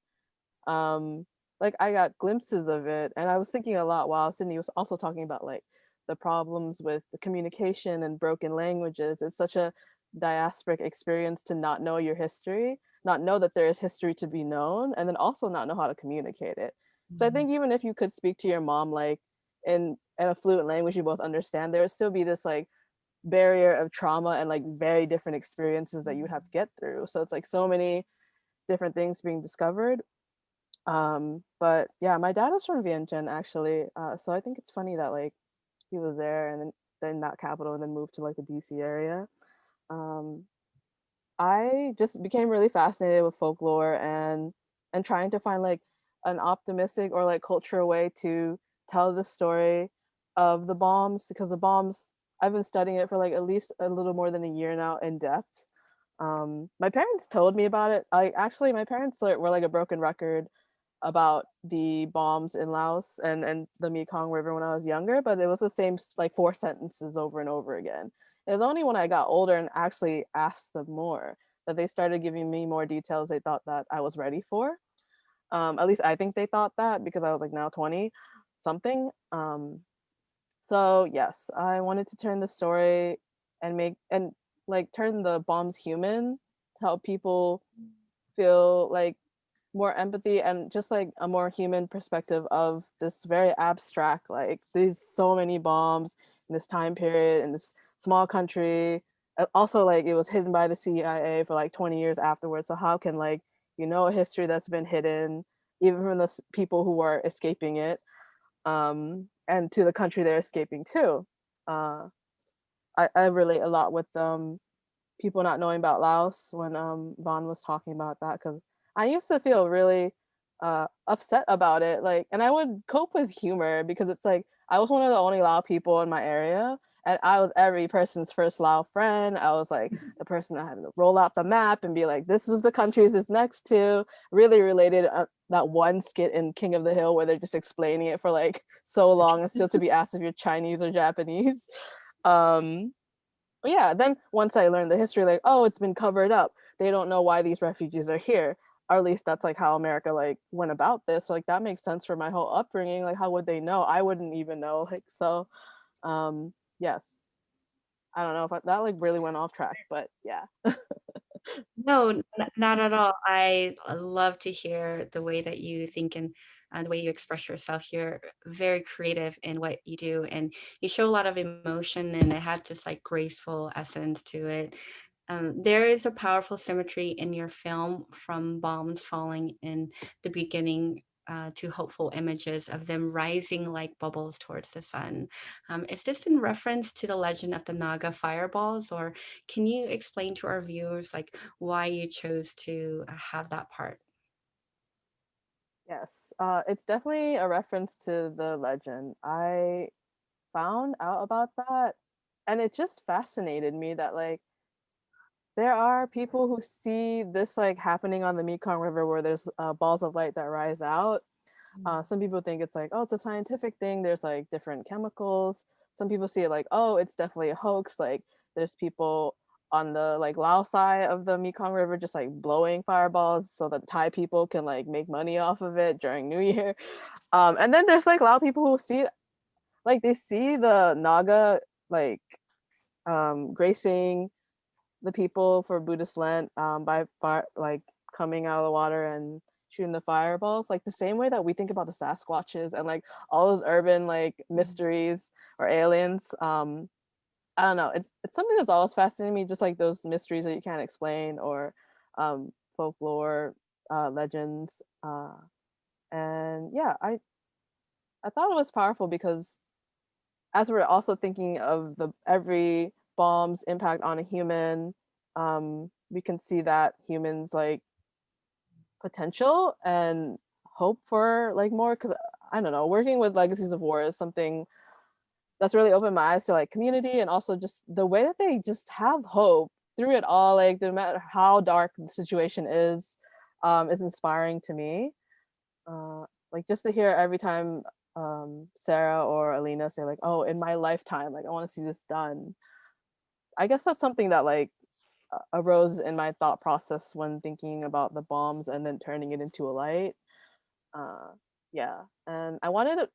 like I got glimpses of it, and I was thinking a lot while Sydney was also talking about like the problems with the communication and broken languages. It's such a diasporic experience to not know your history, not know that there is history to be known, and then also not know how to communicate it. So I think even if you could speak to your mom like in a fluent language you both understand, there would still be this like barrier of trauma and like very different experiences that you would have to get through. So it's like so many different things being discovered. But yeah, my dad is from Vientiane actually. So I think it's funny that like he was there and then that capital and then moved to like the BC area. Um, I just became really fascinated with folklore and trying to find like an optimistic or like cultural way to tell the story of the bombs, because the bombs, I've been studying it for like at least a little more than a year now in depth. My parents told me about it. My parents were like a broken record about the bombs in Laos and the Mekong River when I was younger, but it was the same like 4 sentences over and over again. It was only when I got older and actually asked them more that they started giving me more details they thought that I was ready for. At least I think they thought that, because I was like now 20 something. So yes, I wanted to turn the story and like turn the bombs human to help people feel like more empathy and just like a more human perspective of this very abstract, like these so many bombs in this time period in this small country. Also, like it was hidden by the CIA for like 20 years afterwards. So how can like a history that's been hidden even from the people who are escaping it, and to the country they're escaping to. I relate a lot with people not knowing about Laos when Vaughn was talking about that, because I used to feel really upset about it. Like, and I would cope with humor because it's like I was one of the only Lao people in my area, and I was every person's first Lao friend. I was like the person that had to roll out the map and be like, "This is the countries it's next to." Really related that one skit in King of the Hill where they're just explaining it for like so long and still to be asked if you're Chinese or Japanese. But yeah, then once I learned the history, like, oh, it's been covered up. They don't know why these refugees are here. Or at least that's like how America like went about this. So, like that makes sense for my whole upbringing. Like, how would they know? I wouldn't even know. Like, so, yes. I don't know if that like really went off track, but yeah. No, not at all. I love to hear the way that you think and the way you express yourself. You're very creative in what you do, and you show a lot of emotion, and it had just like graceful essence to it. There is a powerful symmetry in your film, from bombs falling in the beginning to hopeful images of them rising like bubbles towards the sun. Is this in reference to the legend of the Naga fireballs, or can you explain to our viewers like why you chose to have that part? Yes, it's definitely a reference to the legend. I found out about that, and it just fascinated me that like there are people who see this like happening on the Mekong River where there's balls of light that rise out. Some people think it's like, oh, it's a scientific thing. There's like different chemicals. Some people see it like, oh, it's definitely a hoax. Like there's people on the like Lao side of the Mekong River just like blowing fireballs so that Thai people can like make money off of it during New Year. And then there's like Lao people who see like they see the Naga like gracing the people for Buddhist Lent by fire, like coming out of the water and shooting the fireballs, like the same way that we think about the Sasquatches and like all those urban like mysteries or aliens. I don't know. It's something that's always fascinated me, just like those mysteries that you can't explain or folklore legends. And yeah, I thought it was powerful because as we're also thinking of the every bomb's impact on a human, we can see that humans like potential and hope for like more, because I don't know, working with Legacies of War is something that's really opened my eyes to like community, and also just the way that they just have hope through it all, like no matter how dark the situation is inspiring to me. Like just to hear every time Sarah or Alina say like, oh, in my lifetime, like I want to see this done. I guess that's something that like arose in my thought process when thinking about the bombs and then turning it into a light. Yeah, and I wanted to,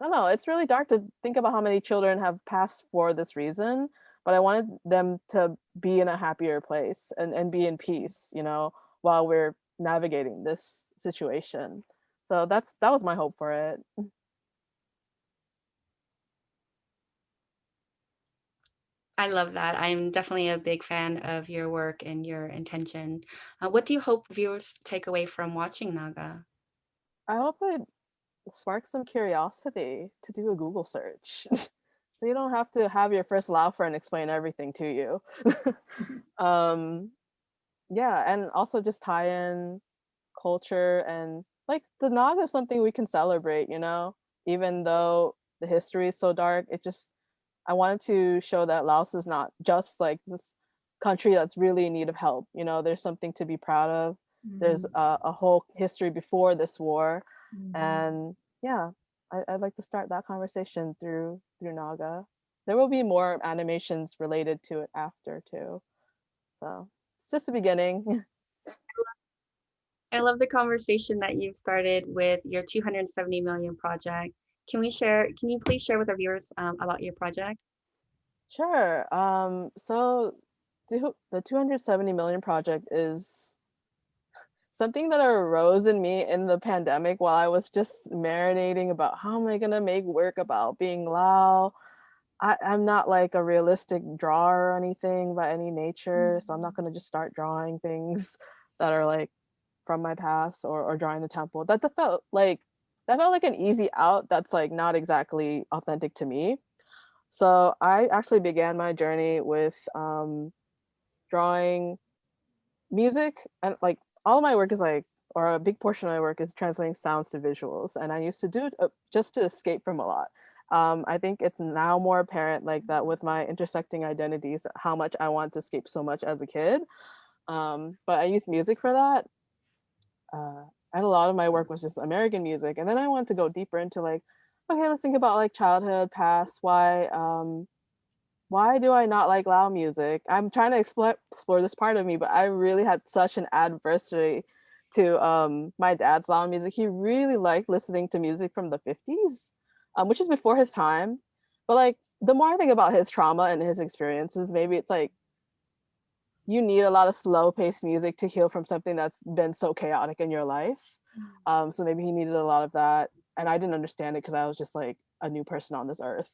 I don't know, it's really dark to think about how many children have passed for this reason, but I wanted them to be in a happier place and be in peace, you know, while we're navigating this situation. So that was my hope for it. I love that. I'm definitely a big fan of your work and your intention. What do you hope viewers take away from watching Naga? I hope it sparks some curiosity to do a Google search. So you don't have to have your first Lao friend explain everything to you. Yeah, and also just tie in culture, and like the Naga is something we can celebrate, you know, even though the history is so dark. It just, I wanted to show that Laos is not just like this country that's really in need of help. You know, there's something to be proud of. There's a whole history before this war, and yeah, I'd like to start that conversation through Naga. There will be more animations related to it after too. So it's just the beginning. I love the conversation that you've started with your 270 million project. Can you please share with our viewers about your project? Sure. So the 270 million project is something that arose in me in the pandemic while I was just marinating about how am I gonna make work about being Lao. I'm not like a realistic drawer or anything by any nature, so I'm not gonna just start drawing things that are like from my past, or drawing the temple. That felt like an easy out that's like not exactly authentic to me. So I actually began my journey with drawing music, and like all of my work is like, or a big portion of my work is translating sounds to visuals, and I used to do it just to escape from a lot. I think it's now more apparent like that with my intersecting identities, how much I want to escape so much as a kid. But I used music for that. And a lot of my work was just American music, and then I wanted to go deeper into like, okay, let's think about like childhood, past, why do I not like Lao music? I'm trying to explore this part of me, but I really had such an adversity to my dad's Lao music. He really liked listening to music from the 50s, which is before his time. But like the more I think about his trauma and his experiences, maybe it's like you need a lot of slow paced music to heal from something that's been so chaotic in your life. So maybe he needed a lot of that. And I didn't understand it because I was just like a new person on this earth.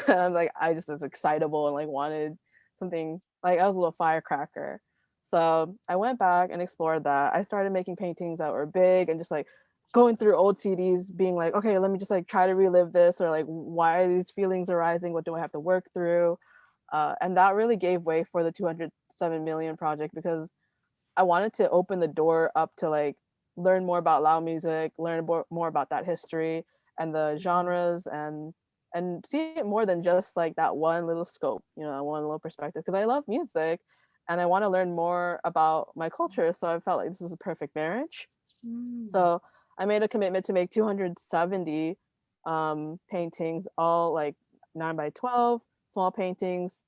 I'm like, I just was excitable and like wanted something, like I was a little firecracker. So I went back and explored that. I started making paintings that were big and just like going through old CDs, being like, okay, let me just like try to relive this, or like, why are these feelings arising? What do I have to work through? And that really gave way for the 207 million project, because I wanted to open the door up to like learn more about Lao music, learn more about that history and the genres, and see it more than just like that one little scope, you know, one little perspective, because I love music and I want to learn more about my culture. So I felt like this is a perfect marriage. So I made a commitment to make 270 paintings, all like 9x12 small paintings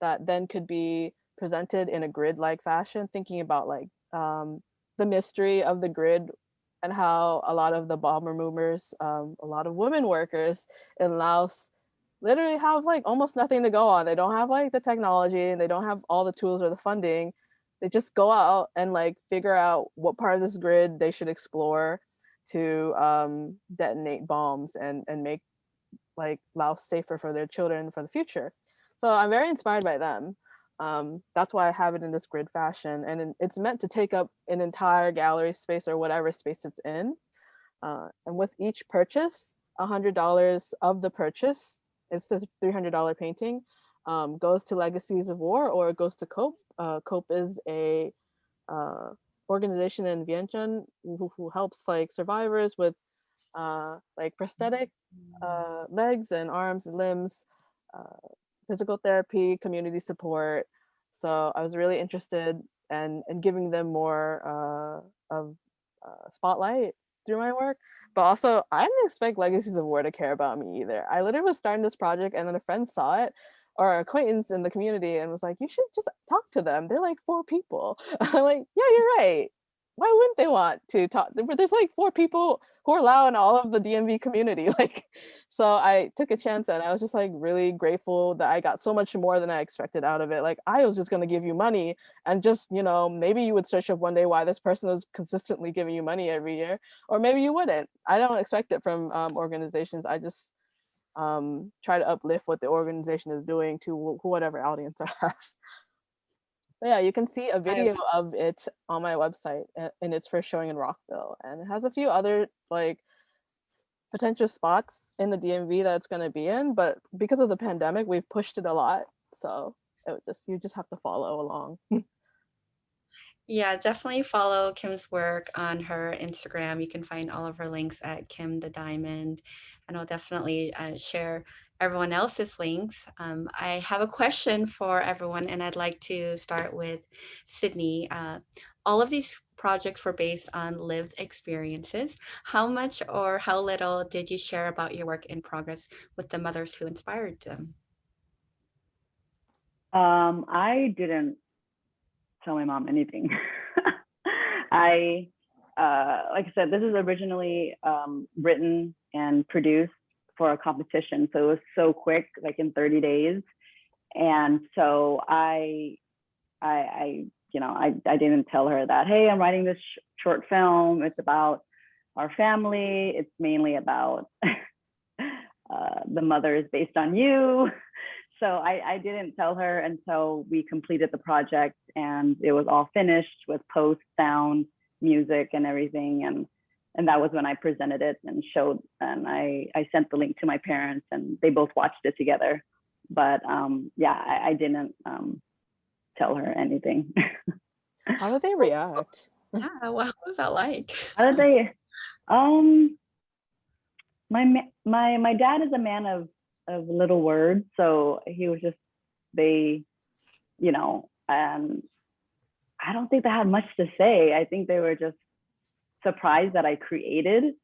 that then could be presented in a grid-like fashion, thinking about like the mystery of the grid and how a lot of the bomber movers, a lot of women workers in Laos literally have like almost nothing to go on. They don't have like the technology, and they don't have all the tools or the funding. They just go out and like figure out what part of this grid they should explore to detonate bombs and make like Laos safer for their children for the future. So I'm very inspired by them. That's why I have it in this grid fashion, and it's meant to take up an entire gallery space or whatever space it's in. And with each purchase, $100 of the purchase, it's the $300 painting, goes to Legacies of War, or it goes to COPE. COPE is a organization in Vientiane who helps like survivors with like prosthetic legs and arms and limbs, physical therapy, community support. So I was really interested in giving them more of spotlight through my work. But also, I didn't expect Legacies of War to care about me either. I literally was starting this project, and then a friend saw it, or an acquaintance in the community, and was like, you should just talk to them. They're like 4 people. I'm like, yeah, you're right. Why wouldn't they want to talk? There's like 4 people who are Lao in all of the DMV community. Like, so I took a chance, and I was just like really grateful that I got so much more than I expected out of it. Like, I was just gonna give you money, and just, you know, maybe you would search up one day why this person was consistently giving you money every year, or maybe you wouldn't. I don't expect it from organizations. I just try to uplift what the organization is doing to whatever audience I have. But yeah, you can see a video of it on my website, and it's first showing in Rockville, and it has a few other like potential spots in the DMV that it's going to be in, but because of the pandemic, we've pushed it a lot. So you just have to follow along. Yeah, definitely follow Kim's work on her Instagram. You can find all of her links at Kim the Diamond, and I'll definitely share everyone else's links. I have a question for everyone, and I'd like to start with Sydney. All of these projects were based on lived experiences. How much or how little did you share about your work in progress with the mothers who inspired them? I didn't tell my mom anything. Like I said, this is originally written and produced for a competition, so it was so quick, like in 30 days. And so I didn't tell her that, hey, I'm writing this short film. It's about our family. It's mainly about the mothers based on you. So I didn't tell her until we completed the project and it was all finished with post, sound, music, and everything. And that was when I presented it and showed, and I sent the link to my parents, and they both watched it together. But yeah, I didn't tell her anything. How did they react? Yeah, what was that like? How did they? My dad is a man of little words, so he was just, I don't think they had much to say. I think they were just surprised that I created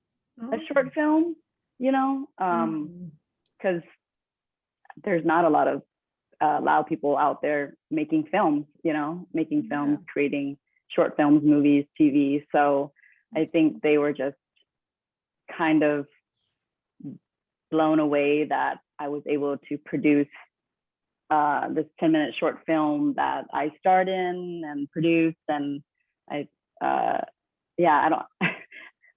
a short film, because there's not a lot of Lao people out there making films, creating short films, movies, TV. So I think they were just kind of blown away that I was able to produce this 10-minute short film that I starred in and produced. And I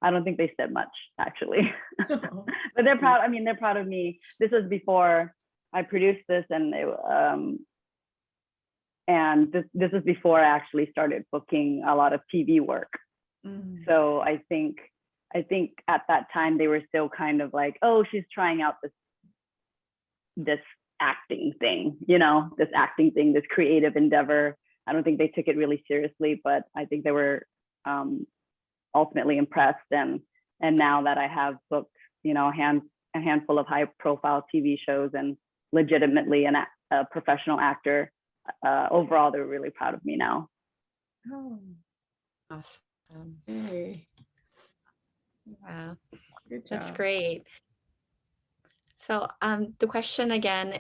don't think they said much, actually. But they're proud. I mean, they're proud of me. This was before I produced this, and this was before I actually started booking a lot of TV work. So I think I think at that time they were still kind of like, oh, she's trying out this acting thing, this creative endeavor. I don't think they took it really seriously, but I think they were ultimately impressed. And now that I have booked, a handful of high profile TV shows and legitimately a professional actor, overall, they're really proud of me now. Oh, Awesome. hey, Wow. good job. That's great. So the question again,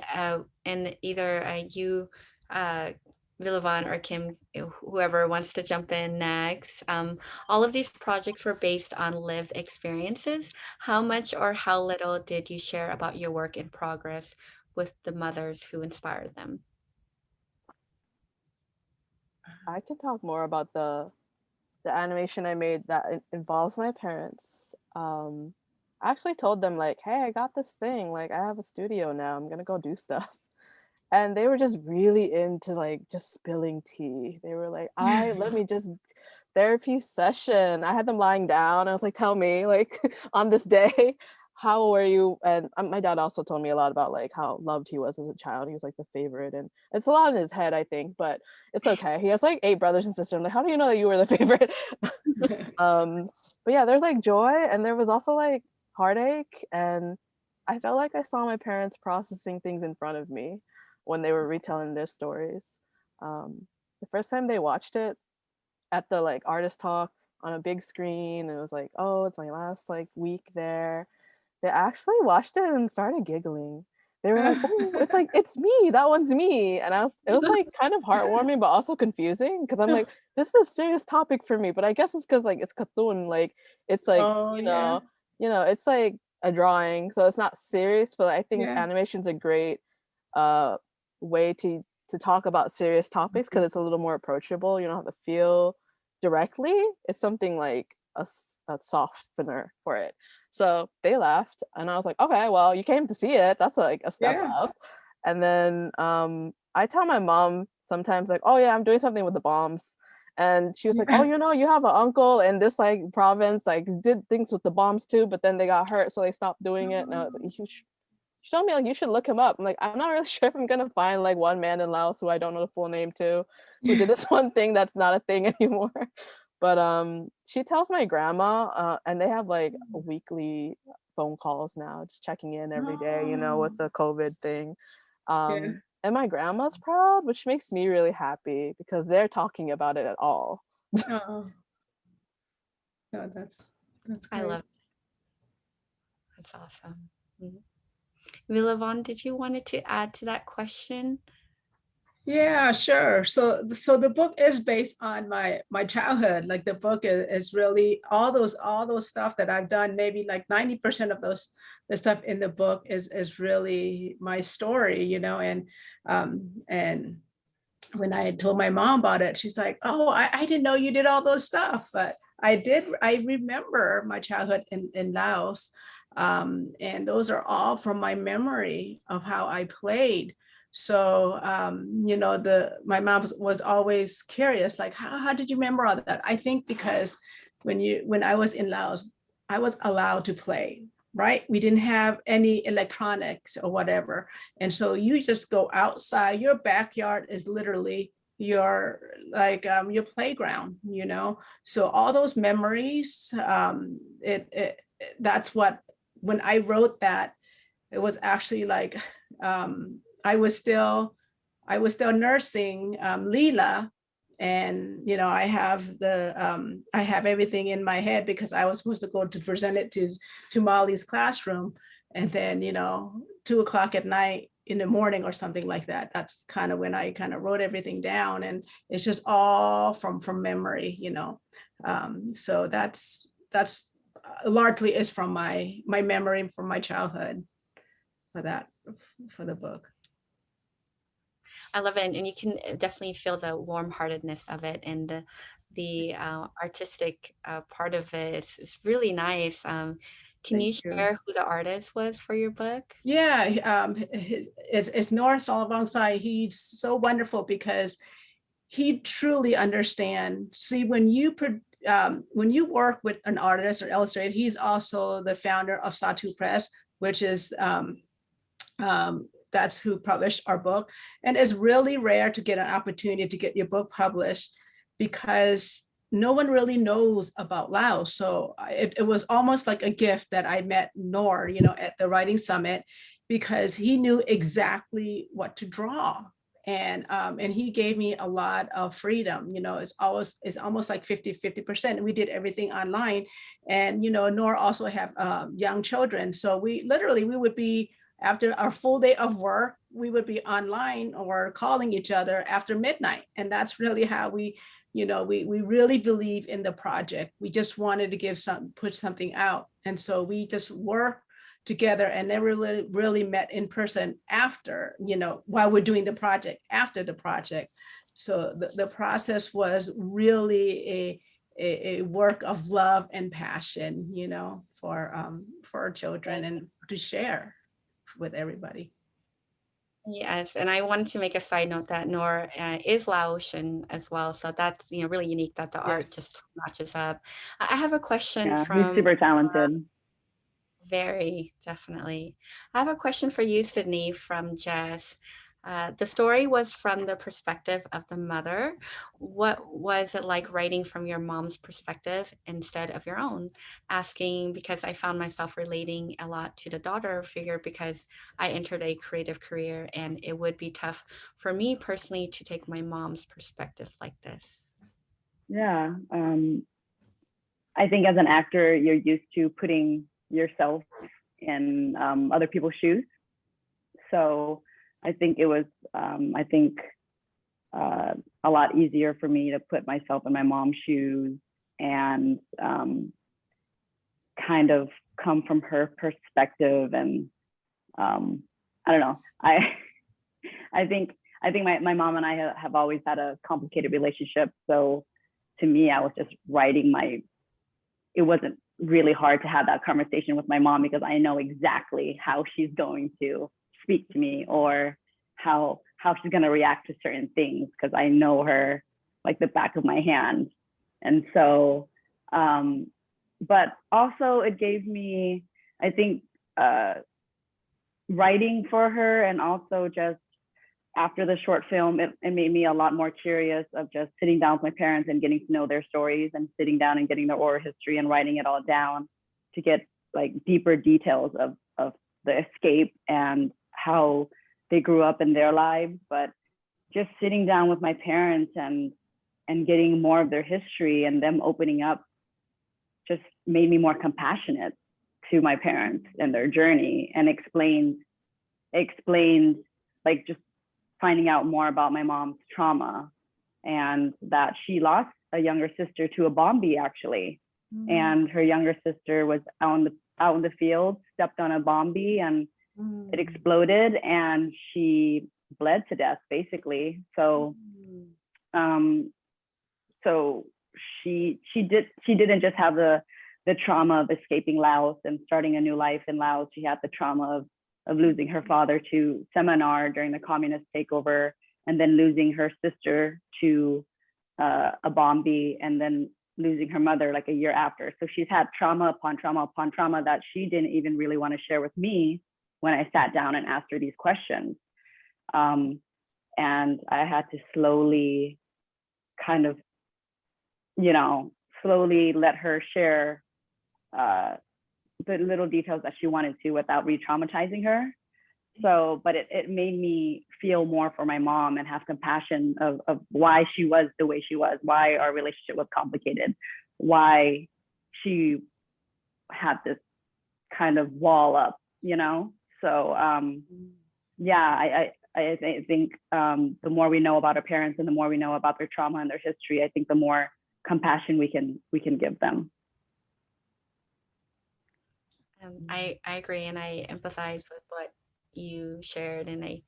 and either you, Vilayvanh or Kim, whoever wants to jump in next. All of these projects were based on lived experiences. How much or how little did you share about your work in progress with the mothers who inspired them? I can talk more about the animation I made that involves my parents. I actually told them like, hey, I got this thing. Like, I have a studio now. I'm gonna go do stuff. And they were just really into like just spilling tea. They were like, let me just therapy session. I had them lying down. I was like, tell me, like, on this day, how were you? And my dad also told me a lot about like how loved he was as a child. He was like the favorite, and it's a lot in his head, I think, but it's okay. He has like 8 brothers and sisters. I'm like, how do you know that you were the favorite? But yeah, there's like joy, and there was also like heartache, and I felt like I saw my parents processing things in front of me when they were retelling their stories. The first time they watched it at the like artist talk on a big screen, it was like, oh, it's my last like week there. They actually watched it and started giggling. They were like, oh, it's like, it's me, that one's me. And it was like kind of heartwarming, but also confusing, because I'm like, this is a serious topic for me, but I guess it's because like it's cartoon, like it's like, it's like a drawing, so it's not serious, but I think animation's a great way to talk about serious topics, because it's a little more approachable. You don't have to feel directly. It's something like a softener for it. So they laughed, and I was like, okay, well, you came to see it, that's like a step up. And then I tell my mom sometimes like, oh yeah, I'm doing something with the bombs, and she was like, oh, you have an uncle in this like province like did things with the bombs too, but then they got hurt, so they stopped doing it. And I was like, she told me like, you should look him up. I'm like, I'm not really sure if I'm gonna find like one man in Laos who I don't know the full name to, who did this one thing that's not a thing anymore. But she tells my grandma, and they have like weekly phone calls now, just checking in every day, with the COVID thing. And my grandma's proud, which makes me really happy, because they're talking about it at all. Oh, no, that's great. I love it. That's awesome. Vilayvanh, did you wanted to add to that question? Yeah, sure. So the book is based on my childhood. Like, the book is really all those stuff that I've done. Maybe like 90% of the stuff in the book is really my story, and when I told my mom about it, she's like, oh, I didn't know you did all those stuff, but I did. I remember my childhood in Laos, and those are all from my memory of how I played. So, my mom was always curious, like, how did you remember all that? I think because when I was in Laos, I was allowed to play, right? We didn't have any electronics or whatever. And so you just go outside, your backyard is literally your playground, So all those memories, that's what, when I wrote that, it was actually like, I was still nursing Leela, and I have everything in my head, because I was supposed to go to present it to Molly's classroom, and then 2:00 at night in the morning or something like that. That's kind of when I kind of wrote everything down, and it's just all from memory, So that's largely is from my memory from my childhood for the book. I love it, and you can definitely feel the warm-heartedness of it, and the artistic part of it is really nice. Can you share who the artist was for your book? Yeah, it's Norris alongside. He's so wonderful because he truly understands. See, when when you work with an artist or illustrator, he's also the founder of Satu Press, which is that's who published our book. And it's really rare to get an opportunity to get your book published because no one really knows about Laos. So it was almost like a gift that I met Noor, at the writing summit, because he knew exactly what to draw. And he gave me a lot of freedom. It's almost like 50%. We did everything online. And, Noor also have young children. So we would be, after our full day of work, we would be online or calling each other after midnight. And that's really how we really believe in the project. We just wanted to put something out. And so we just worked together and never really met in person after, while we're doing the project, after the project. So the process was really a work of love and passion, for our children and to share with everybody. Yes, and I wanted to make a side note that Noor is Laotian as well, so that's really unique that the art just matches up. I have a question from he's super talented. Very definitely. I have a question for you, Sydney, from Jess. The story was from the perspective of the mother. What was it like writing from your mom's perspective instead of your own? Asking because I found myself relating a lot to the daughter figure because I entered a creative career and it would be tough for me personally to take my mom's perspective like this. Yeah. I think as an actor, you're used to putting yourself in other people's shoes. So I think it was, a lot easier for me to put myself in my mom's shoes and kind of come from her perspective. And I don't know, I think my mom and I have always had a complicated relationship. So to me, I was just writing it wasn't really hard to have that conversation with my mom because I know exactly how she's going to speak to me or how she's going to react to certain things because I know her like the back of my hand. And so, but also it gave me, I think, writing for her and also just after the short film, it made me a lot more curious of just sitting down with my parents and getting to know their stories and sitting down and getting their oral history and writing it all down to get like deeper details of the escape and how they grew up in their lives. But just sitting down with my parents and getting more of their history and them opening up just made me more compassionate to my parents and their journey and explained like just finding out more about my mom's trauma and that she lost a younger sister to a bombie actually. And her younger sister was out in the field, stepped on a bombie and it exploded and she bled to death basically. So so she didn't just have the trauma of escaping Laos and starting a new life in Laos. She had the trauma of losing her father to Seminar during the communist takeover, and then losing her sister to a bombie, and then losing her mother like a year after. So she's had trauma upon trauma upon trauma that she didn't even really want to share with me when I sat down and asked her these questions. And I had to slowly kind of, slowly let her share the little details that she wanted to without re-traumatizing her. So, but it made me feel more for my mom and have compassion of why she was the way she was, why our relationship was complicated, why she had this kind of wall up, So yeah, I think the more we know about our parents and the more we know about their trauma and their history, I think the more compassion we can give them. I agree, and I empathize with what you shared, and I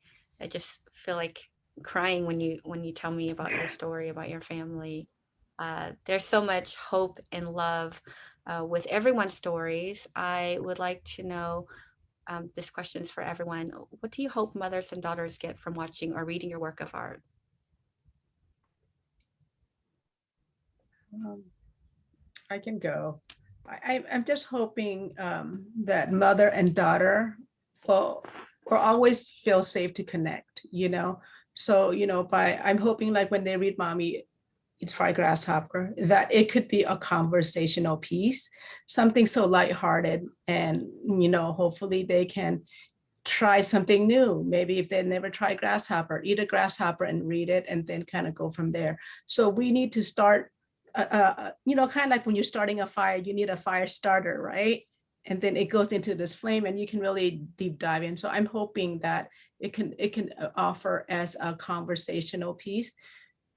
just feel like crying when you tell me about your story, about your family. There's so much hope and love with everyone's stories. I would like to know, this question's for everyone. What do you hope mothers and daughters get from watching or reading your work of art? I can go. I'm just hoping that mother and daughter will always feel safe to connect, you know? So, you know, I'm hoping like when they read Mommy Eats Fried Grasshopper, that it could be a conversational piece, something so lighthearted, and, you know, hopefully they can try something new. Maybe if they never tried grasshopper, eat a grasshopper and read it, and then kind of go from there. So we need to start, you know, kind of like when you're starting a fire, you need a fire starter, right? And then it goes into this flame, and you can really deep dive in. So I'm hoping that it can offer as a conversational piece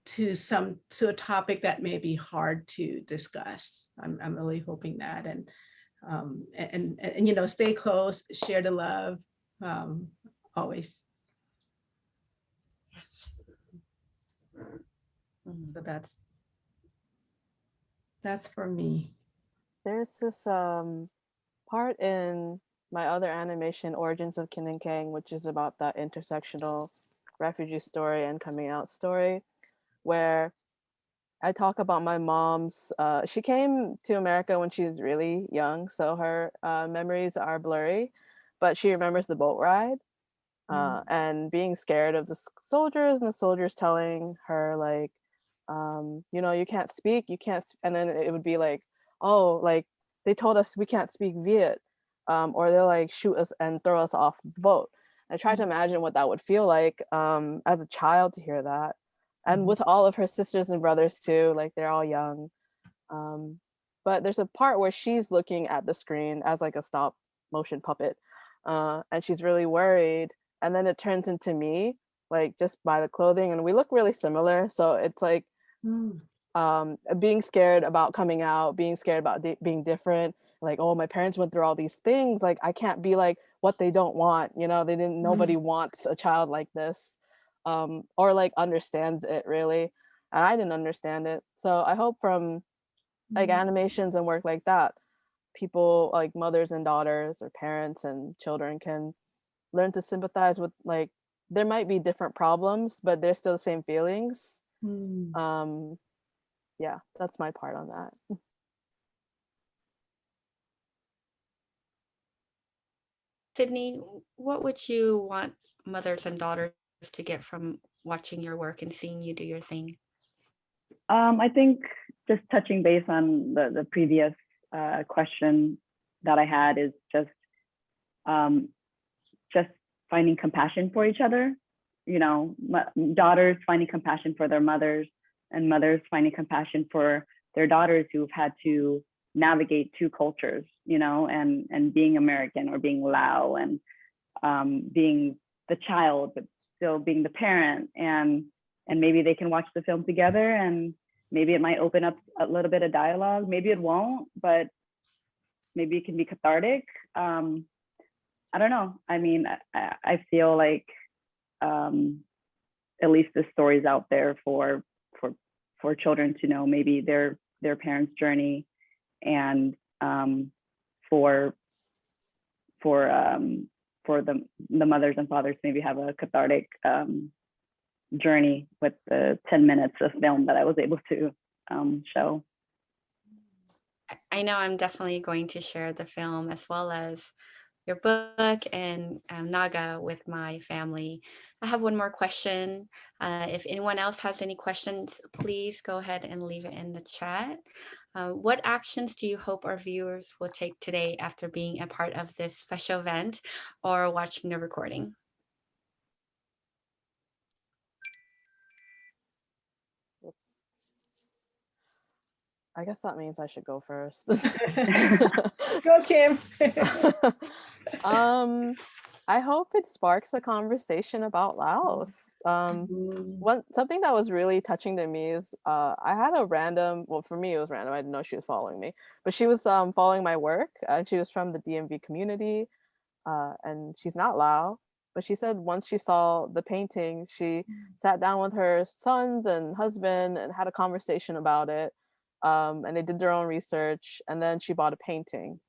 to a topic that may be hard to discuss. I'm really hoping that, and you know, stay close, share the love, always. So that's for me. There's this part in my other animation, Origins of Kin and Kang, which is about that intersectional refugee story and coming out story, where I talk about my mom's, she came to America when she was really young, so her memories are blurry, but she remembers the boat ride and being scared of the soldiers, and the soldiers telling her like, you know, you can't speak, you can't, and then it would be like, oh, like they told us we can't speak Viet, or they'll like shoot us and throw us off the boat. I tried to imagine what that would feel like as a child to hear that. And with all of her sisters and brothers too, like they're all young. But there's a part where she's looking at the screen as like a stop motion puppet, and she's really worried. And then it turns into me, like just by the clothing, and we look really similar. So it's like being scared about coming out, being scared about being different. Like, oh, my parents went through all these things. Like, I can't be like what they don't want. You know, they didn't. Nobody wants a child like this, or like understands it really. And I didn't understand it. So I hope from like animations and work like that, people like mothers and daughters or parents and children can learn to sympathize with, like, there might be different problems, but they're still the same feelings. Yeah, that's my part on that. Sydney, what would you want mothers and daughters to get from watching your work and seeing you do your thing? I think just touching base on the previous question that I had is just finding compassion for each other. You know, daughters finding compassion for their mothers, and mothers finding compassion for their daughters who've had to navigate two cultures, you know, and being American or being Lao, and being the child, but still being the parent, and maybe they can watch the film together, and maybe it might open up a little bit of dialogue. Maybe it won't, but maybe it can be cathartic. I don't know. I mean, I feel like at least the story's out there for children to know maybe their parents' journey, and for the mothers and fathers maybe have a cathartic journey with the 10 minutes of film that I was able to show. I know I'm definitely going to share the film as well as your book and Naga with my family. I have one more question. If anyone else has any questions, please go ahead and leave it in the chat. What actions do you hope our viewers will take today after being a part of this special event or watching the recording? Oops. I guess that means I should go first. Go, Kim. I hope it sparks a conversation about Laos. Something that was really touching to me is I had a random, well, for me it was random, I didn't know she was following me, but she was following my work, and she was from the DMV community, and she's not Lao, but she said once she saw the painting, she sat down with her sons and husband and had a conversation about it, and they did their own research, and then she bought a painting.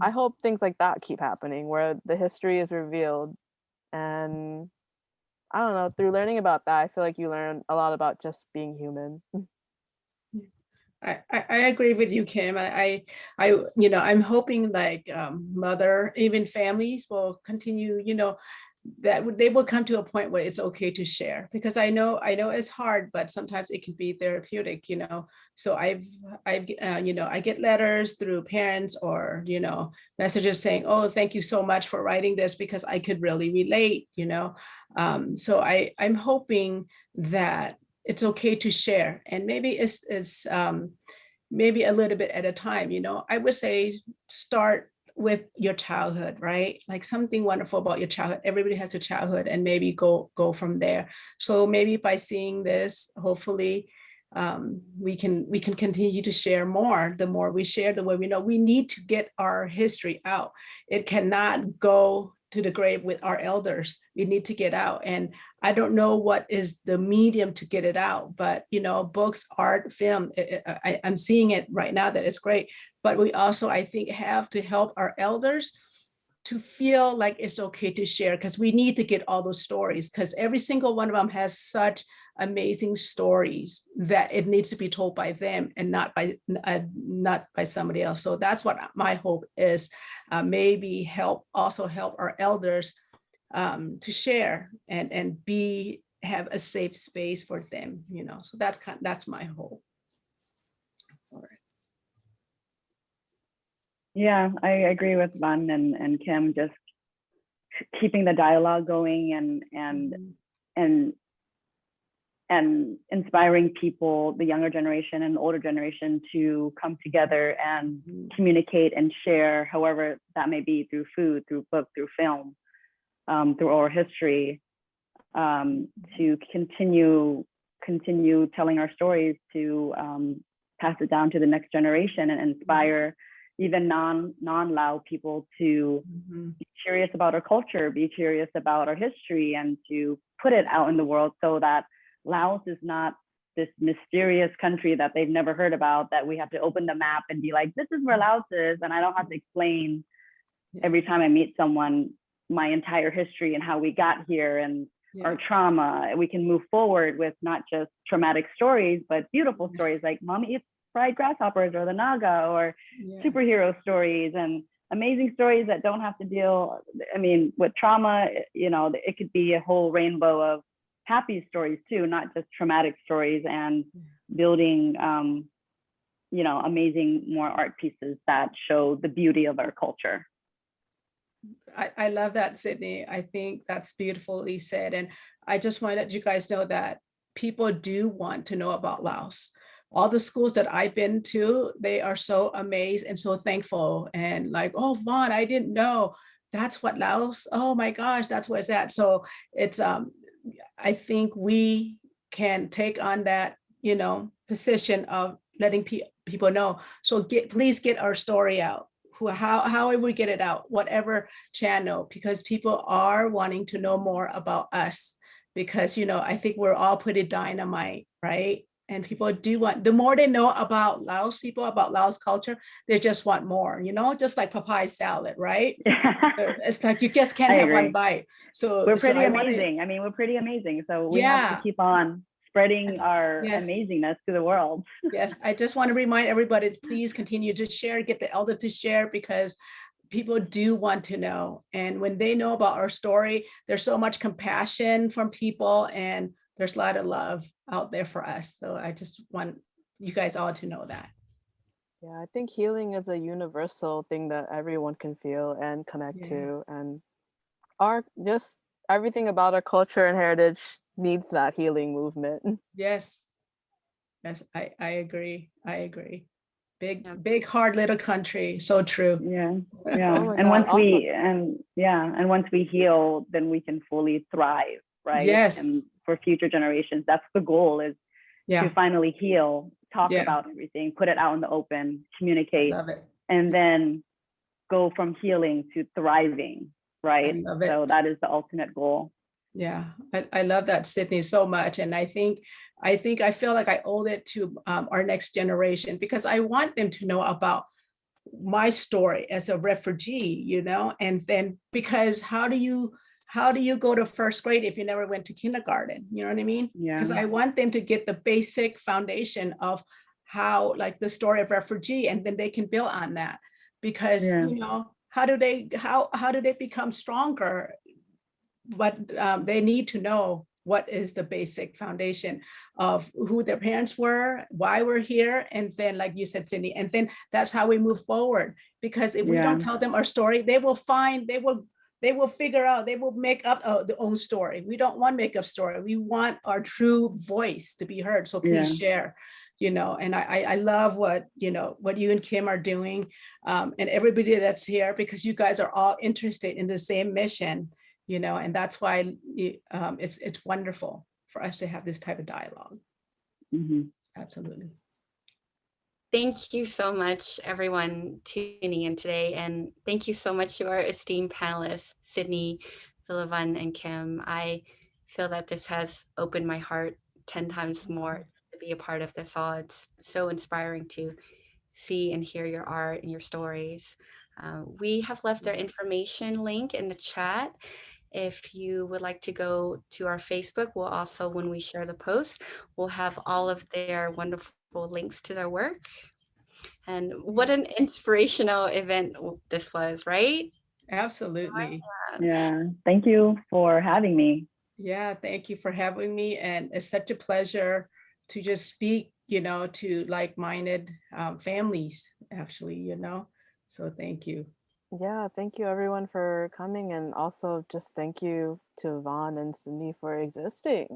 I hope things like that keep happening, where the history is revealed. And I don't know, through learning about that, I feel like you learn a lot about just being human. I agree with you, Kim. I'm hoping like mother, even families will continue, that they will come to a point where it's okay to share, because I know it's hard, but sometimes it can be therapeutic, So I get letters through parents or, messages saying, oh, thank you so much for writing this because I could really relate, So I'm hoping that it's okay to share, and maybe it's maybe a little bit at a time. I would say start with your childhood, right? Like something wonderful about your childhood. Everybody has a childhood, and maybe go from there. So maybe by seeing this, hopefully we can continue to share more. The more we share, the more we know. We need to get our history out. It cannot go to the grave with our elders. We need to get out. And I don't know what is the medium to get it out, but books, art, film, I'm seeing it right now that it's great. But we also, I think, have to help our elders to feel like it's okay to share, because we need to get all those stories, because every single one of them has such amazing stories that it needs to be told by them and not by somebody else. So that's what my hope is. Maybe also help our elders to share and have a safe space for them. So that's my hope. All right. Yeah, I agree with Van and Kim, just keeping the dialogue going and inspiring people, the younger generation and older generation, to come together and communicate and share, however that may be, through food, through book, through film, through oral history, to continue telling our stories, to pass it down to the next generation and inspire even non-Lao people to be curious about our culture, be curious about our history, and to put it out in the world, so that Laos is not this mysterious country that they've never heard about, that we have to open the map and be like, this is where Laos is, and I don't have to explain every time I meet someone my entire history and how we got here and our trauma. We can move forward with not just traumatic stories, but beautiful stories like Mommy Eats Fried Grasshoppers, or the Naga, or superhero stories, and amazing stories that don't have to deal, with trauma. It could be a whole rainbow of happy stories too, not just traumatic stories, and building, amazing more art pieces that show the beauty of our culture. I love that, Sydney. I think that's beautifully said. And I just want to let you guys know that people do want to know about Laos. All the schools that I've been to, they are so amazed and so thankful, and like, oh, Vaughn, I didn't know that's what Laos, oh my gosh, that's where it's at. So it's, I think we can take on that, position of letting people know. So please get our story out. How we get it out, whatever channel, because people are wanting to know more about us, because, I think we're all pretty dynamite, right? And people do want, the more they know about Laos people, about Laos culture, they just want more, just like Popeye salad, right? It's like you just can't have one bite. So we're pretty amazing. We're pretty amazing. So we have to keep on spreading our amazingness to the world. Yes, I just want to remind everybody, please continue to share, get the elder to share, because people do want to know. And when they know about our story, there's so much compassion from people, and there's a lot of love out there for us. So I just want you guys all to know that. Yeah, I think healing is a universal thing that everyone can feel and connect to. And just everything about our culture and heritage needs that healing movement. Yes, I agree. Big, hard little country. So true. Yeah. Oh and once once we heal, then we can fully thrive, right? Yes. And for future generations, that's the goal, is to finally heal, talk about everything, put it out in the open, communicate, and then go from healing to thriving, right? So that is the ultimate goal. Yeah, I love that, Sydney, so much. And I feel like I owe it to our next generation, because I want them to know about my story as a refugee, and then, because how do you go to first grade if you never went to kindergarten? You know what I mean? Yeah. Because I want them to get the basic foundation of how, like the story of refugee, and then they can build on that, because you know, how do they become stronger? But they need to know what is the basic foundation of who their parents were, why we're here, and then, like you said, Cindy, and then that's how we move forward. Because if we don't tell them our story, they will figure out, they will make up their own story. We don't want make up story. We want our true voice to be heard. So please share, you know. And I love what, you know, what you and Kim are doing, and everybody that's here, because you guys are all interested in the same mission, you know, and that's why it's wonderful for us to have this type of dialogue. Absolutely. Thank you so much, everyone tuning in today. And thank you so much to our esteemed panelists, Sydney, Vilayvanh, and Kim. I feel that this has opened my heart 10 times more to be a part of this all. It's so inspiring to see and hear your art and your stories. We have left their information link in the chat. If you would like to go to our Facebook, we'll also, when we share the post, we'll have all of their wonderful links to their work. And what an inspirational event this was, right? Absolutely. Yeah, thank you for having me. Yeah, thank you for having me. And it's such a pleasure to just speak, you know, to like-minded families, actually, you know. So thank you. Yeah, thank you everyone for coming, and also just thank you to Vaughn and Cindy for existing.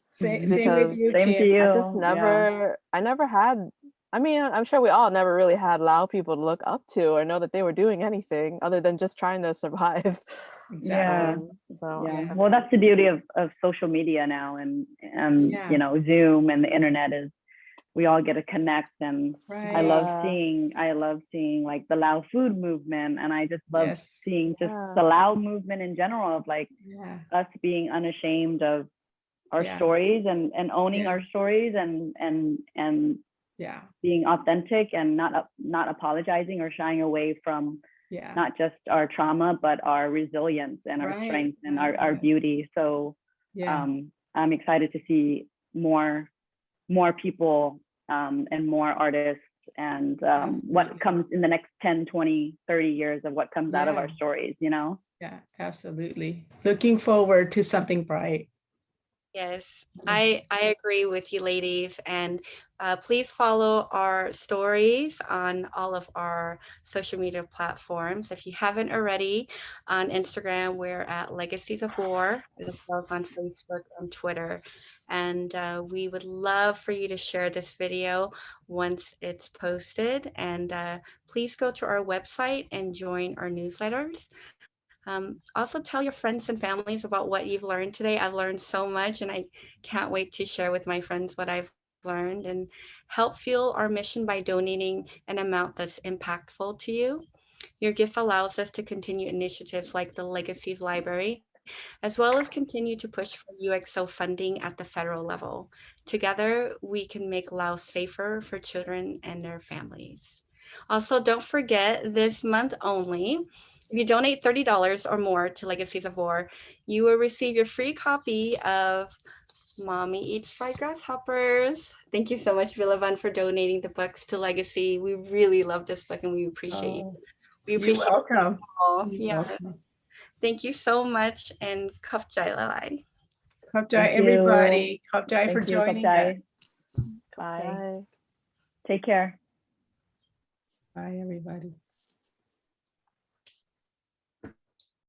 Same with you, same Kim. to you. I just I never had, I mean, I'm sure we all never really had Lao people to look up to or know that they were doing anything other than just trying to survive. Exactly. Well, that's the beauty of social media now, and you know, Zoom and the internet is, we all get to connect. And I love seeing like the Lao food movement, and I just love seeing just the Lao movement in general, of like us being unashamed of our stories and owning our stories, and being authentic, and not apologizing or shying away from not just our trauma, but our resilience and our strength and our beauty. So I'm excited to see more people and more artists, and what comes in the next 10, 20, 30 years of what comes out of our stories, you know? Yeah, absolutely. Looking forward to something bright. Yes, I agree with you, ladies. And please follow our stories on all of our social media platforms. If you haven't already, on Instagram, we're at Legacies of War, as well as on Facebook and Twitter. And we would love for you to share this video once it's posted. And please go to our website and join our newsletters. Also tell your friends and families about what you've learned today. I've learned so much, and I can't wait to share with my friends what I've learned, and help fuel our mission by donating an amount that's impactful to you. Your gift allows us to continue initiatives like the Legacies Library, as well as continue to push for UXO funding at the federal level. Together, we can make Laos safer for children and their families. Also, don't forget, this month only, if you donate $30 or more to Legacies of War, you will receive your free copy of Mommy Eats Fried Grasshoppers. Thank you so much, Vilayvanh, for donating the books to Legacy. We really love this book, and we appreciate you. We appreciate You're welcome. Yeah. Welcome. Thank you so much, and Khop-jai Lalai. Khop-jai, everybody. Khop-jai for joining us. Bye. Take care. Bye, everybody.